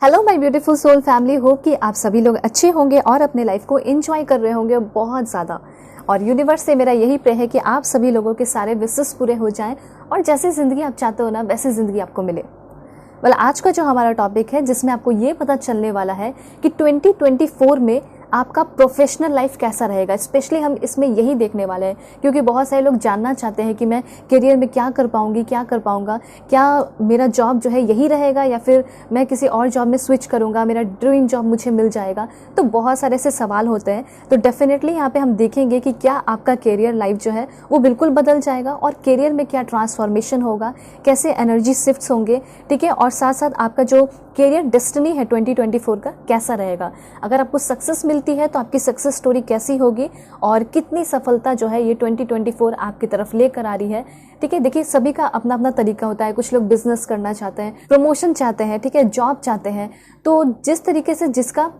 Hello my beautiful soul family, hope कि आप सभी लोग अच्छे होंगे और अपने लाइफ को एंजॉय कर रहे होंगे बहुत ज़्यादा। और यूनिवर्स से मेरा यही प्रे है कि आप सभी लोगों के सारे विशेस पूरे हो जाएं और जैसी ज़िंदगी आप चाहते हो ना वैसी ज़िंदगी आपको मिले। आज का जो हमारा टॉपिक है जिसमें आपको ये पता चलने वाला है कि 2024 में आपका प्रोफेशनल लाइफ कैसा रहेगा। स्पेशली हम इसमें यही देखने वाले हैं क्योंकि बहुत सारे लोग जानना चाहते हैं कि मैं करियर में क्या कर पाऊंगी, क्या कर पाऊंगा, क्या मेरा जॉब जो है यही रहेगा या फिर मैं किसी और जॉब में स्विच करूंगा, मेरा ड्रीम जॉब मुझे मिल जाएगा। तो बहुत सारे ऐसे सवाल होते हैं। तो डेफिनेटली यहाँ पे हम देखेंगे कि क्या आपका करियर लाइफ जो है वो बिल्कुल बदल जाएगा और करियर में क्या ट्रांसफॉर्मेशन होगा, कैसे एनर्जी शिफ्ट्स होंगे, ठीक है। और साथ साथ आपका जो करियर डेस्टिनी है 2024 का कैसा रहेगा। अगर आपको सक्सेस मिलती है तो आपकी सक्सेस स्टोरी कैसी होगी और कितनी सफलता जो है ये 2024 आपकी तरफ लेकर आ रही है, ठीक है। देखिए, सभी का अपना अपना तरीका होता है। कुछ लोग बिजनेस करना चाहते हैं, प्रमोशन चाहते हैं, ठीक है, जॉब चाहते हैं। तो जिस तरीके से जिसका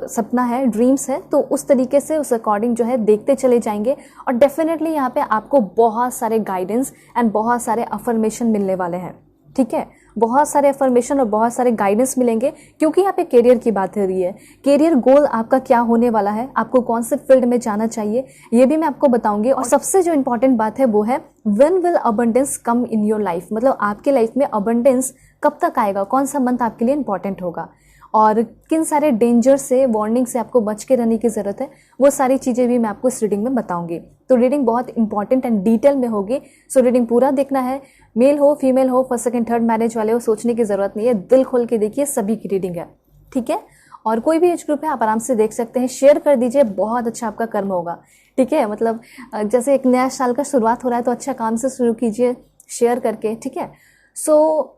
सपना है, ड्रीम्स है, तो उस तरीके से उस अकॉर्डिंग जो है देखते चले जाएंगे। और डेफिनेटली यहाँ पे आपको बहुत सारे गाइडेंस एंड बहुत सारे अफर्मेशन मिलने वाले हैं, ठीक है। बहुत सारे अफर्मेशन और बहुत सारे गाइडेंस मिलेंगे क्योंकि यहाँ पे करियर की बात हो रही है। करियर गोल आपका क्या होने वाला है, आपको कौन से फील्ड में जाना चाहिए, ये भी मैं आपको बताऊंगी। और सबसे जो इंपॉर्टेंट बात है वो है when will abundance come in your life. मतलब आपके लाइफ में अबंडेंस कब तक आएगा, कौन सा मंथ आपके लिए इंपॉर्टेंट होगा और किन सारे डेंजर से, वार्निंग से आपको बच के रहने की ज़रूरत है, वो सारी चीज़ें भी मैं आपको इस रीडिंग में बताऊंगी। तो रीडिंग बहुत इंपॉर्टेंट एंड डिटेल में होगी। सो रीडिंग पूरा देखना है। मेल हो, फीमेल हो, फर्स्ट सेकंड थर्ड मैरिज वाले हो, सोचने की ज़रूरत नहीं है, दिल खोल के देखिए, सभी की रीडिंग है, ठीक है। और कोई भी एज ग्रुप है आप आराम से देख सकते हैं। शेयर कर दीजिए, बहुत अच्छा आपका कर्म होगा, ठीक है। मतलब जैसे एक नया साल का शुरुआत हो रहा है तो अच्छा काम से शुरू कीजिए शेयर करके, ठीक है। सो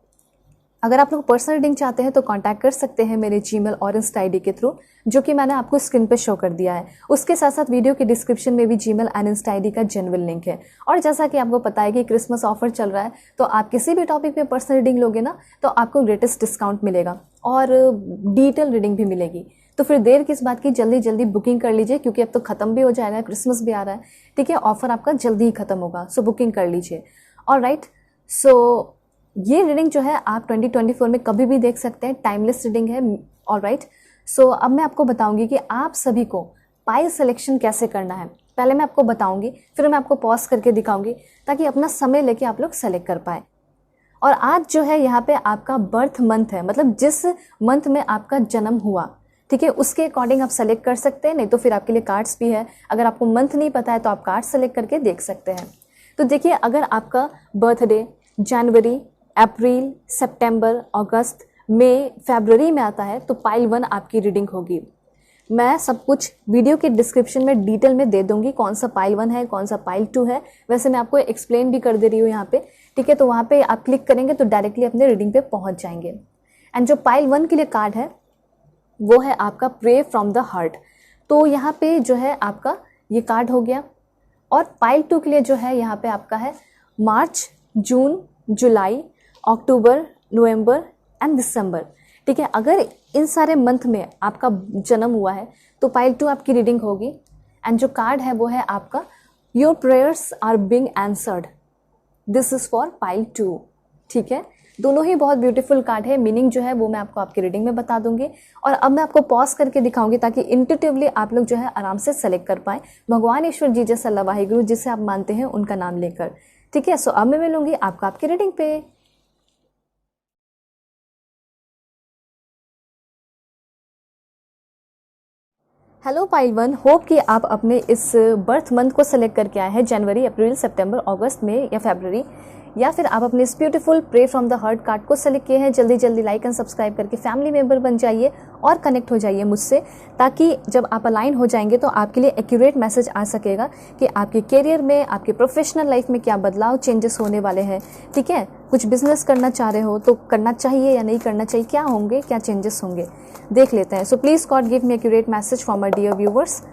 अगर आप लोग पर्सनल रीडिंग चाहते हैं तो कांटेक्ट कर सकते हैं मेरे जीमेल और इंस्टा आईडी के थ्रू, जो कि मैंने आपको स्क्रीन पे शो कर दिया है। उसके साथ साथ वीडियो के डिस्क्रिप्शन में भी जीमेल एंड इंस्टा आईडी का जेन्युइन लिंक है। और जैसा कि आपको पता है कि क्रिसमस ऑफर चल रहा है, तो आप किसी भी टॉपिक पे पर्सनल रीडिंग लोगे ना तो आपको ग्रेटेस्ट डिस्काउंट मिलेगा और डिटेल रीडिंग भी मिलेगी। तो फिर देर किस बात की, जल्दी जल्दी बुकिंग कर लीजिए क्योंकि अब तो खत्म भी हो जाएगा, क्रिसमस भी आ रहा है, ठीक है। ऑफर आपका जल्दी ही खत्म होगा, सो बुकिंग कर लीजिए। ऑलराइट, सो ये रीडिंग जो है आप 2024 में कभी भी देख सकते हैं, टाइमलेस रीडिंग है। ऑलराइट, सो अब मैं आपको बताऊंगी कि आप सभी को पाइल सिलेक्शन कैसे करना है। पहले मैं आपको बताऊंगी, फिर मैं आपको पॉज करके दिखाऊंगी ताकि अपना समय लेके आप लोग सेलेक्ट कर पाए। और आज जो है यहाँ पे आपका बर्थ मंथ है, मतलब जिस मंथ में आपका जन्म हुआ, ठीक है, उसके अकॉर्डिंग आप सेलेक्ट कर सकते हैं। नहीं तो फिर आपके लिए कार्ड्स भी है। अगर आपको मंथ नहीं पता है तो आप कार्ड सेलेक्ट करके देख सकते हैं। तो देखिए, अगर आपका बर्थडे जनवरी, अप्रैल, सितंबर, अगस्त, मई, फरवरी में आता है तो पाइल 1 आपकी रीडिंग होगी। मैं सब कुछ वीडियो के डिस्क्रिप्शन में डिटेल में दे दूंगी, कौन सा पाइल 1 है, कौन सा पाइल 2 है। वैसे मैं आपको एक्सप्लेन भी कर दे रही हूँ यहाँ पे, ठीक है। तो वहाँ पे आप क्लिक करेंगे तो डायरेक्टली अपने रीडिंग पे पहुँच जाएंगे। एंड जो पाइल 1 के लिए कार्ड है वो है आपका प्रे फ्रॉम द हार्ट। तो यहाँ पे जो है आपका ये कार्ड हो गया। और पाइल 2 के लिए जो है यहाँ पे आपका है मार्च, जून, जुलाई, अक्टूबर, नवंबर एंड दिसंबर, ठीक है। अगर इन सारे मंथ में आपका जन्म हुआ है तो पाइल 2 आपकी रीडिंग होगी। एंड जो कार्ड है वो है आपका your prayers are being answered, this is for pile 2, ठीक है। दोनों ही बहुत ब्यूटीफुल कार्ड है। मीनिंग जो है वो मैं आपको आपकी रीडिंग में बता दूंगी। और अब मैं आपको पॉज करके दिखाऊंगी ताकि इंट्यूटिवली आप लोग जो है आराम से सेलेक्ट कर पाए, भगवान ईश्वर जी जैसा अल्लाह वाहिगुरु जिसे आप मानते हैं उनका नाम लेकर, ठीक है। सो अब मैं मिलूंगी आपको आपकी रीडिंग पे। हेलो पाइल 1, होप कि आप अपने इस बर्थ मंथ को सेलेक्ट करके आए हैं, जनवरी, अप्रैल, सितंबर, अगस्त में या फरवरी, या फिर आप अपने इस beautiful pray from the heart card को सेलेक्ट किए हैं। जल्दी जल्दी लाइक एंड सब्सक्राइब करके फैमिली मेंबर बन जाइए और कनेक्ट हो जाइए मुझसे, ताकि जब आप अलाइन हो जाएंगे तो आपके लिए एक्यूरेट मैसेज आ सकेगा कि आपके करियर में, आपके प्रोफेशनल लाइफ में क्या बदलाव, चेंजेस होने वाले हैं, ठीक है। कुछ बिजनेस करना चाह रहे हो तो करना चाहिए या नहीं करना चाहिए, क्या होंगे, क्या चेंजेस होंगे, देख लेते हैं। So please God give me accurate message for my dear viewers.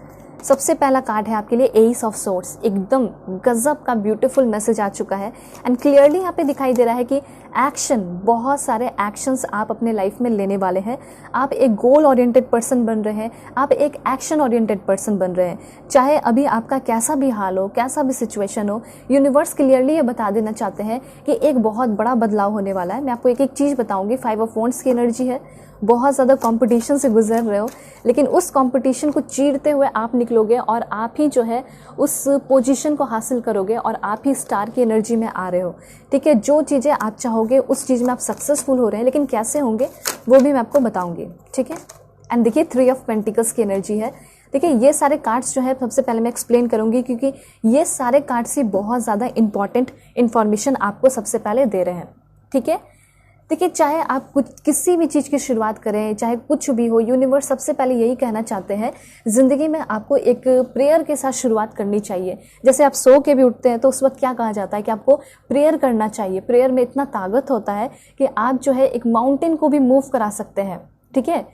सबसे पहला कार्ड है आपके लिए एस ऑफ सोर्ड्स। एकदम गजब का ब्यूटीफुल मैसेज आ चुका है। एंड क्लियरली यहाँ पे दिखाई दे रहा है कि एक्शन, बहुत सारे एक्शंस आप अपने लाइफ में लेने वाले हैं। आप एक गोल ओरिएंटेड पर्सन बन रहे हैं, आप एक एक्शन ओरिएंटेड पर्सन बन रहे हैं। चाहे अभी आपका कैसा भी हाल हो, कैसा भी सिचुएशन हो, यूनिवर्स क्लियरली ये बता देना चाहते हैं कि एक बहुत बड़ा बदलाव होने वाला है। मैं आपको एक एक चीज़ बताऊंगी। 5 ऑफ वॉन्ड्स की एनर्जी है, बहुत ज़्यादा कंपटीशन से गुजर रहे हो, लेकिन उस कंपटीशन को चीरते हुए आप निकलोगे और आप ही जो है उस पोजीशन को हासिल करोगे और आप ही स्टार की एनर्जी में आ रहे हो। ठीक है, जो चीज़ें आप चाहोगे उस चीज़ में आप सक्सेसफुल हो रहे हैं, लेकिन कैसे होंगे वो भी मैं आपको बताऊंगी। ठीक है, एंड देखिए 3 ऑफ पेंटिकल्स की एनर्जी है। देखिए ये सारे कार्ड्स जो है सबसे पहले मैं एक्सप्लेन करूंगी, क्योंकि ये सारे कार्ड्स ही बहुत ज़्यादा इंपॉर्टेंट इन्फॉर्मेशन आपको सबसे पहले दे रहे हैं। ठीक है, देखिए चाहे आप कुछ किसी भी चीज़ की शुरुआत करें, चाहे कुछ भी हो, यूनिवर्स सबसे पहले यही कहना चाहते हैं, ज़िंदगी में आपको एक प्रेयर के साथ शुरुआत करनी चाहिए। जैसे आप सो के भी उठते हैं तो उस वक्त क्या कहा जाता है कि आपको प्रेयर करना चाहिए। प्रेयर में इतना ताकत होता है कि आप जो है एक माउंटेन को भी मूव करा सकते हैं। ठीक है,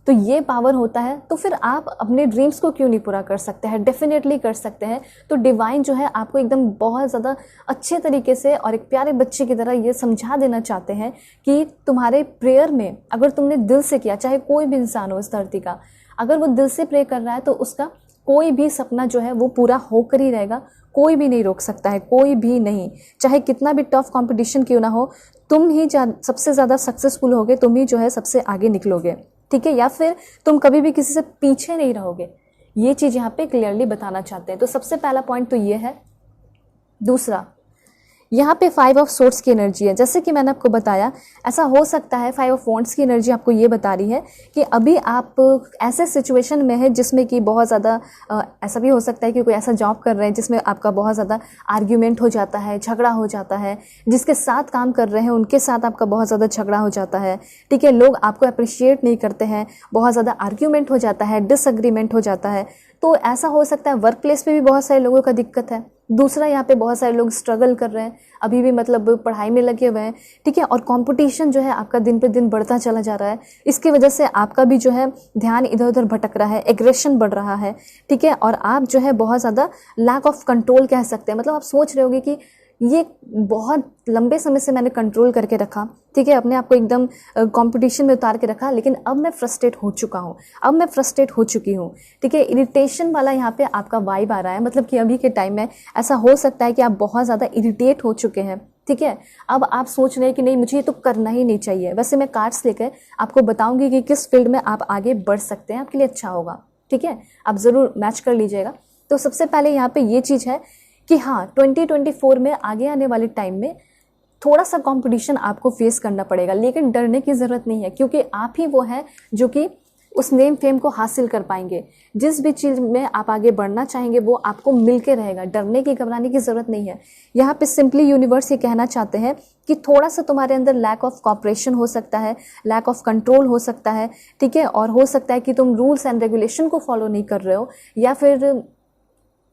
तो ये पावर होता है, तो फिर आप अपने ड्रीम्स को क्यों नहीं पूरा कर सकते हैं? डेफिनेटली कर सकते हैं। तो डिवाइन जो है आपको एकदम बहुत ज़्यादा अच्छे तरीके से और एक प्यारे बच्चे की तरह ये समझा देना चाहते हैं कि तुम्हारे प्रेयर में अगर तुमने दिल से किया, चाहे कोई भी इंसान हो इस धरती का, अगर वो दिल से प्रे कर रहा है तो उसका कोई भी सपना जो है वो पूरा होकर ही रहेगा। कोई भी नहीं रोक सकता है, कोई भी नहीं। चाहे कितना भी टफ कंपटीशन क्यों ना हो, तुम ही सबसे ज़्यादा सक्सेसफुल होगे, तुम ही जो है सबसे आगे निकलोगे। ठीक है, या फिर तुम कभी भी किसी से पीछे नहीं रहोगे। ये चीज़ यहाँ पे क्लियरली बताना चाहते हैं। तो सबसे पहला पॉइंट तो ये है। दूसरा, यहाँ पे 5 ऑफ सोर्ड्स की एनर्जी है। जैसे कि मैंने आपको बताया, ऐसा हो सकता है 5 ऑफ वॉन्ड्स की एनर्जी आपको ये बता रही है कि अभी आप ऐसे सिचुएशन में है जिसमें कि बहुत ज़्यादा ऐसा भी हो सकता है कि कोई ऐसा जॉब कर रहे हैं जिसमें आपका बहुत ज़्यादा आर्ग्यूमेंट हो जाता है, झगड़ा हो जाता है। जिसके साथ काम कर रहे हैं उनके साथ आपका बहुत ज़्यादा झगड़ा हो जाता है। ठीक है, लोग आपको अप्रिशिएट नहीं करते हैं, बहुत ज़्यादा आर्ग्यूमेंट हो जाता है, डिसएग्रीमेंट हो जाता है। तो ऐसा हो सकता है वर्क प्लेस पे भी बहुत सारे लोगों का दिक्कत है। दूसरा, यहाँ पे बहुत सारे लोग स्ट्रगल कर रहे हैं, अभी भी मतलब पढ़ाई में लगे हुए हैं। ठीक है, और कंपटीशन जो है आपका दिन पे दिन बढ़ता चला जा रहा है। इसकी वजह से आपका भी जो है ध्यान इधर उधर भटक रहा है, एग्रेशन बढ़ रहा है। ठीक है, और आप जो है बहुत ज़्यादा लैक ऑफ कंट्रोल कह सकते हैं। मतलब आप सोच रहे होगे कि ये बहुत लंबे समय से मैंने कंट्रोल करके रखा, ठीक है, अपने आप को एकदम कंपटीशन में उतार के रखा, लेकिन अब मैं फ्रस्ट्रेट हो चुका हूँ, अब मैं फ्रस्ट्रेट हो चुकी हूँ। ठीक है, इरिटेशन वाला यहाँ पे आपका वाइब आ रहा है। मतलब कि अभी के टाइम में ऐसा हो सकता है कि आप बहुत ज़्यादा इरिटेट हो चुके हैं। ठीक है, अब आप सोच रहे हैं कि नहीं, मुझे ये तो करना ही नहीं चाहिए। वैसे मैं कार्ड्स लेकर आपको बताऊंगी कि किस फील्ड में आप आगे बढ़ सकते हैं, आपके लिए अच्छा होगा। ठीक है, आप ज़रूर मैच कर लीजिएगा। तो सबसे पहले यहाँ पे ये चीज़ है कि हाँ, 2024 में आगे आने वाले टाइम में थोड़ा सा कंपटीशन आपको फेस करना पड़ेगा, लेकिन डरने की ज़रूरत नहीं है, क्योंकि आप ही वो हैं जो कि उस नेम फेम को हासिल कर पाएंगे। जिस भी चीज़ में आप आगे बढ़ना चाहेंगे वो आपको मिल के रहेगा। डरने की, घबराने की ज़रूरत नहीं है। यहाँ पे सिंपली यूनिवर्स ये कहना चाहते हैं कि थोड़ा सा तुम्हारे अंदर लैक ऑफ कॉपरेशन हो सकता है, लैक ऑफ कंट्रोल हो सकता है। ठीक है, और हो सकता है कि तुम रूल्स एंड रेगुलेशन को फॉलो नहीं कर रहे हो, या फिर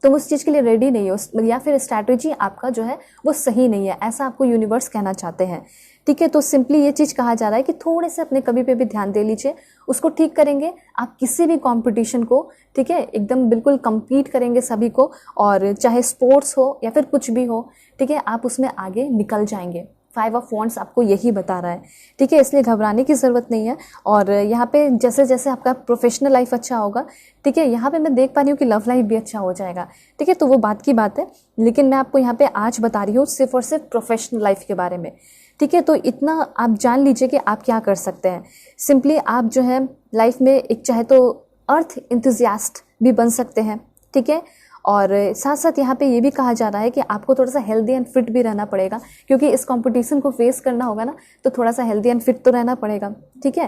तुम उस चीज़ के लिए रेडी नहीं हो, या फिर स्ट्रैटेजी आपका जो है वो सही नहीं है। ऐसा आपको यूनिवर्स कहना चाहते हैं। ठीक है, तो सिंपली ये चीज़ कहा जा रहा है कि थोड़े से अपने कभी पे भी ध्यान दे लीजिए, उसको ठीक करेंगे आप किसी भी कंपटीशन को। ठीक है, एकदम बिल्कुल compete करेंगे सभी को, और चाहे स्पोर्ट्स हो या फिर कुछ भी हो, ठीक है, आप उसमें आगे निकल जाएंगे। 5 ऑफ वॉन्ड्स आपको यही बता रहा है। ठीक है, इसलिए घबराने की ज़रूरत नहीं है। और यहाँ पे जैसे जैसे आपका प्रोफेशनल लाइफ अच्छा होगा, ठीक है, यहाँ पे मैं देख पा रही हूँ कि लव लाइफ भी अच्छा हो जाएगा। ठीक है, तो वो बात की बात है, लेकिन मैं आपको यहाँ पे आज बता रही हूँ सिर्फ और सिर्फ प्रोफेशनल लाइफ के बारे में। ठीक है, तो इतना आप जान लीजिए कि आप क्या कर सकते हैं। सिंपली आप जो है लाइफ में एक चाहे तो अर्थ इंथुजियास्ट भी बन सकते हैं। ठीक है, और साथ साथ यहाँ पे ये भी कहा जा रहा है कि आपको थोड़ा सा हेल्दी एंड फिट भी रहना पड़ेगा, क्योंकि इस कंपटीशन को फेस करना होगा ना, तो थोड़ा सा हेल्दी एंड फिट तो रहना पड़ेगा। ठीक है,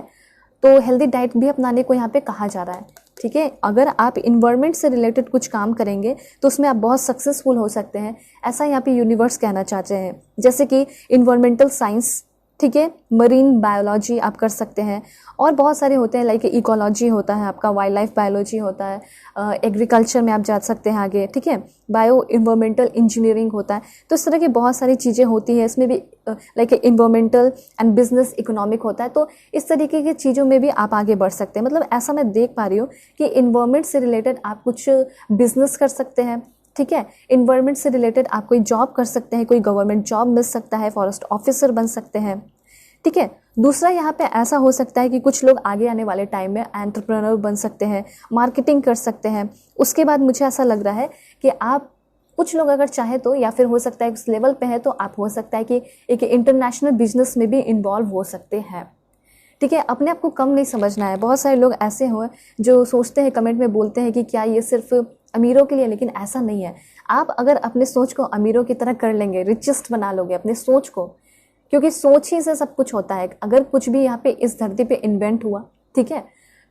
तो हेल्दी डाइट भी अपनाने को यहाँ पे कहा जा रहा है। ठीक है, अगर आप इन्वायरमेंट से रिलेटेड कुछ काम करेंगे तो उसमें आप बहुत सक्सेसफुल हो सकते हैं, ऐसा यहाँ पे यूनिवर्स कहना चाहते हैं। जैसे कि इन्वायरमेंटल साइंस, ठीक है, मरीन बायोलॉजी आप कर सकते हैं, और बहुत सारे होते हैं, लाइक इकोलॉजी होता है आपका, वाइल्ड लाइफ बायोलॉजी होता है, एग्रीकल्चर में आप जा सकते हैं आगे। ठीक है, बायो इन्वायरमेंटल इंजीनियरिंग होता है। तो इस तरह की बहुत सारी चीज़ें होती हैं, इसमें भी like environmental and business economic होता है। तो इस तरीके की चीज़ों में भी आप आगे बढ़ सकते हैं। मतलब ऐसा मैं देख पा रही हूँ कि इन्वायरमेंट से रिलेटेड आप कुछ बिजनेस कर सकते हैं। ठीक है, इन्वायरमेंट से रिलेटेड आप कोई जॉब कर सकते हैं, कोई गवर्नमेंट जॉब मिल सकता है, फॉरेस्ट ऑफिसर बन सकते हैं। ठीक है, दूसरा यहाँ पे ऐसा हो सकता है कि कुछ लोग आगे आने वाले टाइम में एंटरप्रेन्योर बन सकते हैं, मार्केटिंग कर सकते हैं। उसके बाद मुझे ऐसा लग रहा है कि आप कुछ लोग अगर चाहे तो, या फिर हो सकता है उस लेवल पे है तो आप हो सकता है कि एक इंटरनेशनल बिजनेस में भी इन्वॉल्व हो सकते हैं। ठीक है, अपने आप को कम नहीं समझना है। बहुत सारे लोग ऐसे हो जो सोचते हैं, कमेंट में बोलते हैं कि क्या ये सिर्फ अमीरों के लिए, लेकिन ऐसा नहीं है। आप अगर अपने सोच को अमीरों की तरह कर लेंगे, रिचेस्ट बना लोगे अपने सोच को, क्योंकि सोच ही से सब कुछ होता है। अगर कुछ भी यहाँ पे इस धरती पे इन्वेंट हुआ, ठीक है,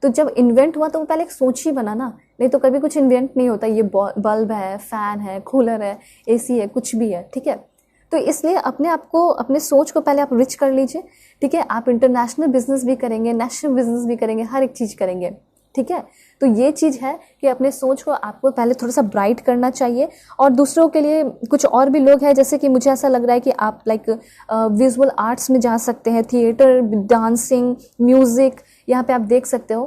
तो जब इन्वेंट हुआ तो वो पहले एक सोच ही बना ना, नहीं तो कभी कुछ इन्वेंट नहीं होता। ये बल्ब है, फैन है, कूलर है, एसी है, कुछ भी है, ठीक है। तो इसलिए अपने आप को, अपने सोच को पहले आप रिच कर लीजिए, ठीक है। आप इंटरनेशनल बिजनेस भी करेंगे, नेशनल बिजनेस भी करेंगे, हर एक चीज़ करेंगे, ठीक है। तो ये चीज़ है कि अपने सोच को आपको पहले थोड़ा सा ब्राइट करना चाहिए। और दूसरों के लिए कुछ और भी लोग हैं, जैसे कि मुझे ऐसा लग रहा है कि आप लाइक विजुअल आर्ट्स में जा सकते हैं, थिएटर, डांसिंग, म्यूज़िक, यहाँ पे आप देख सकते हो,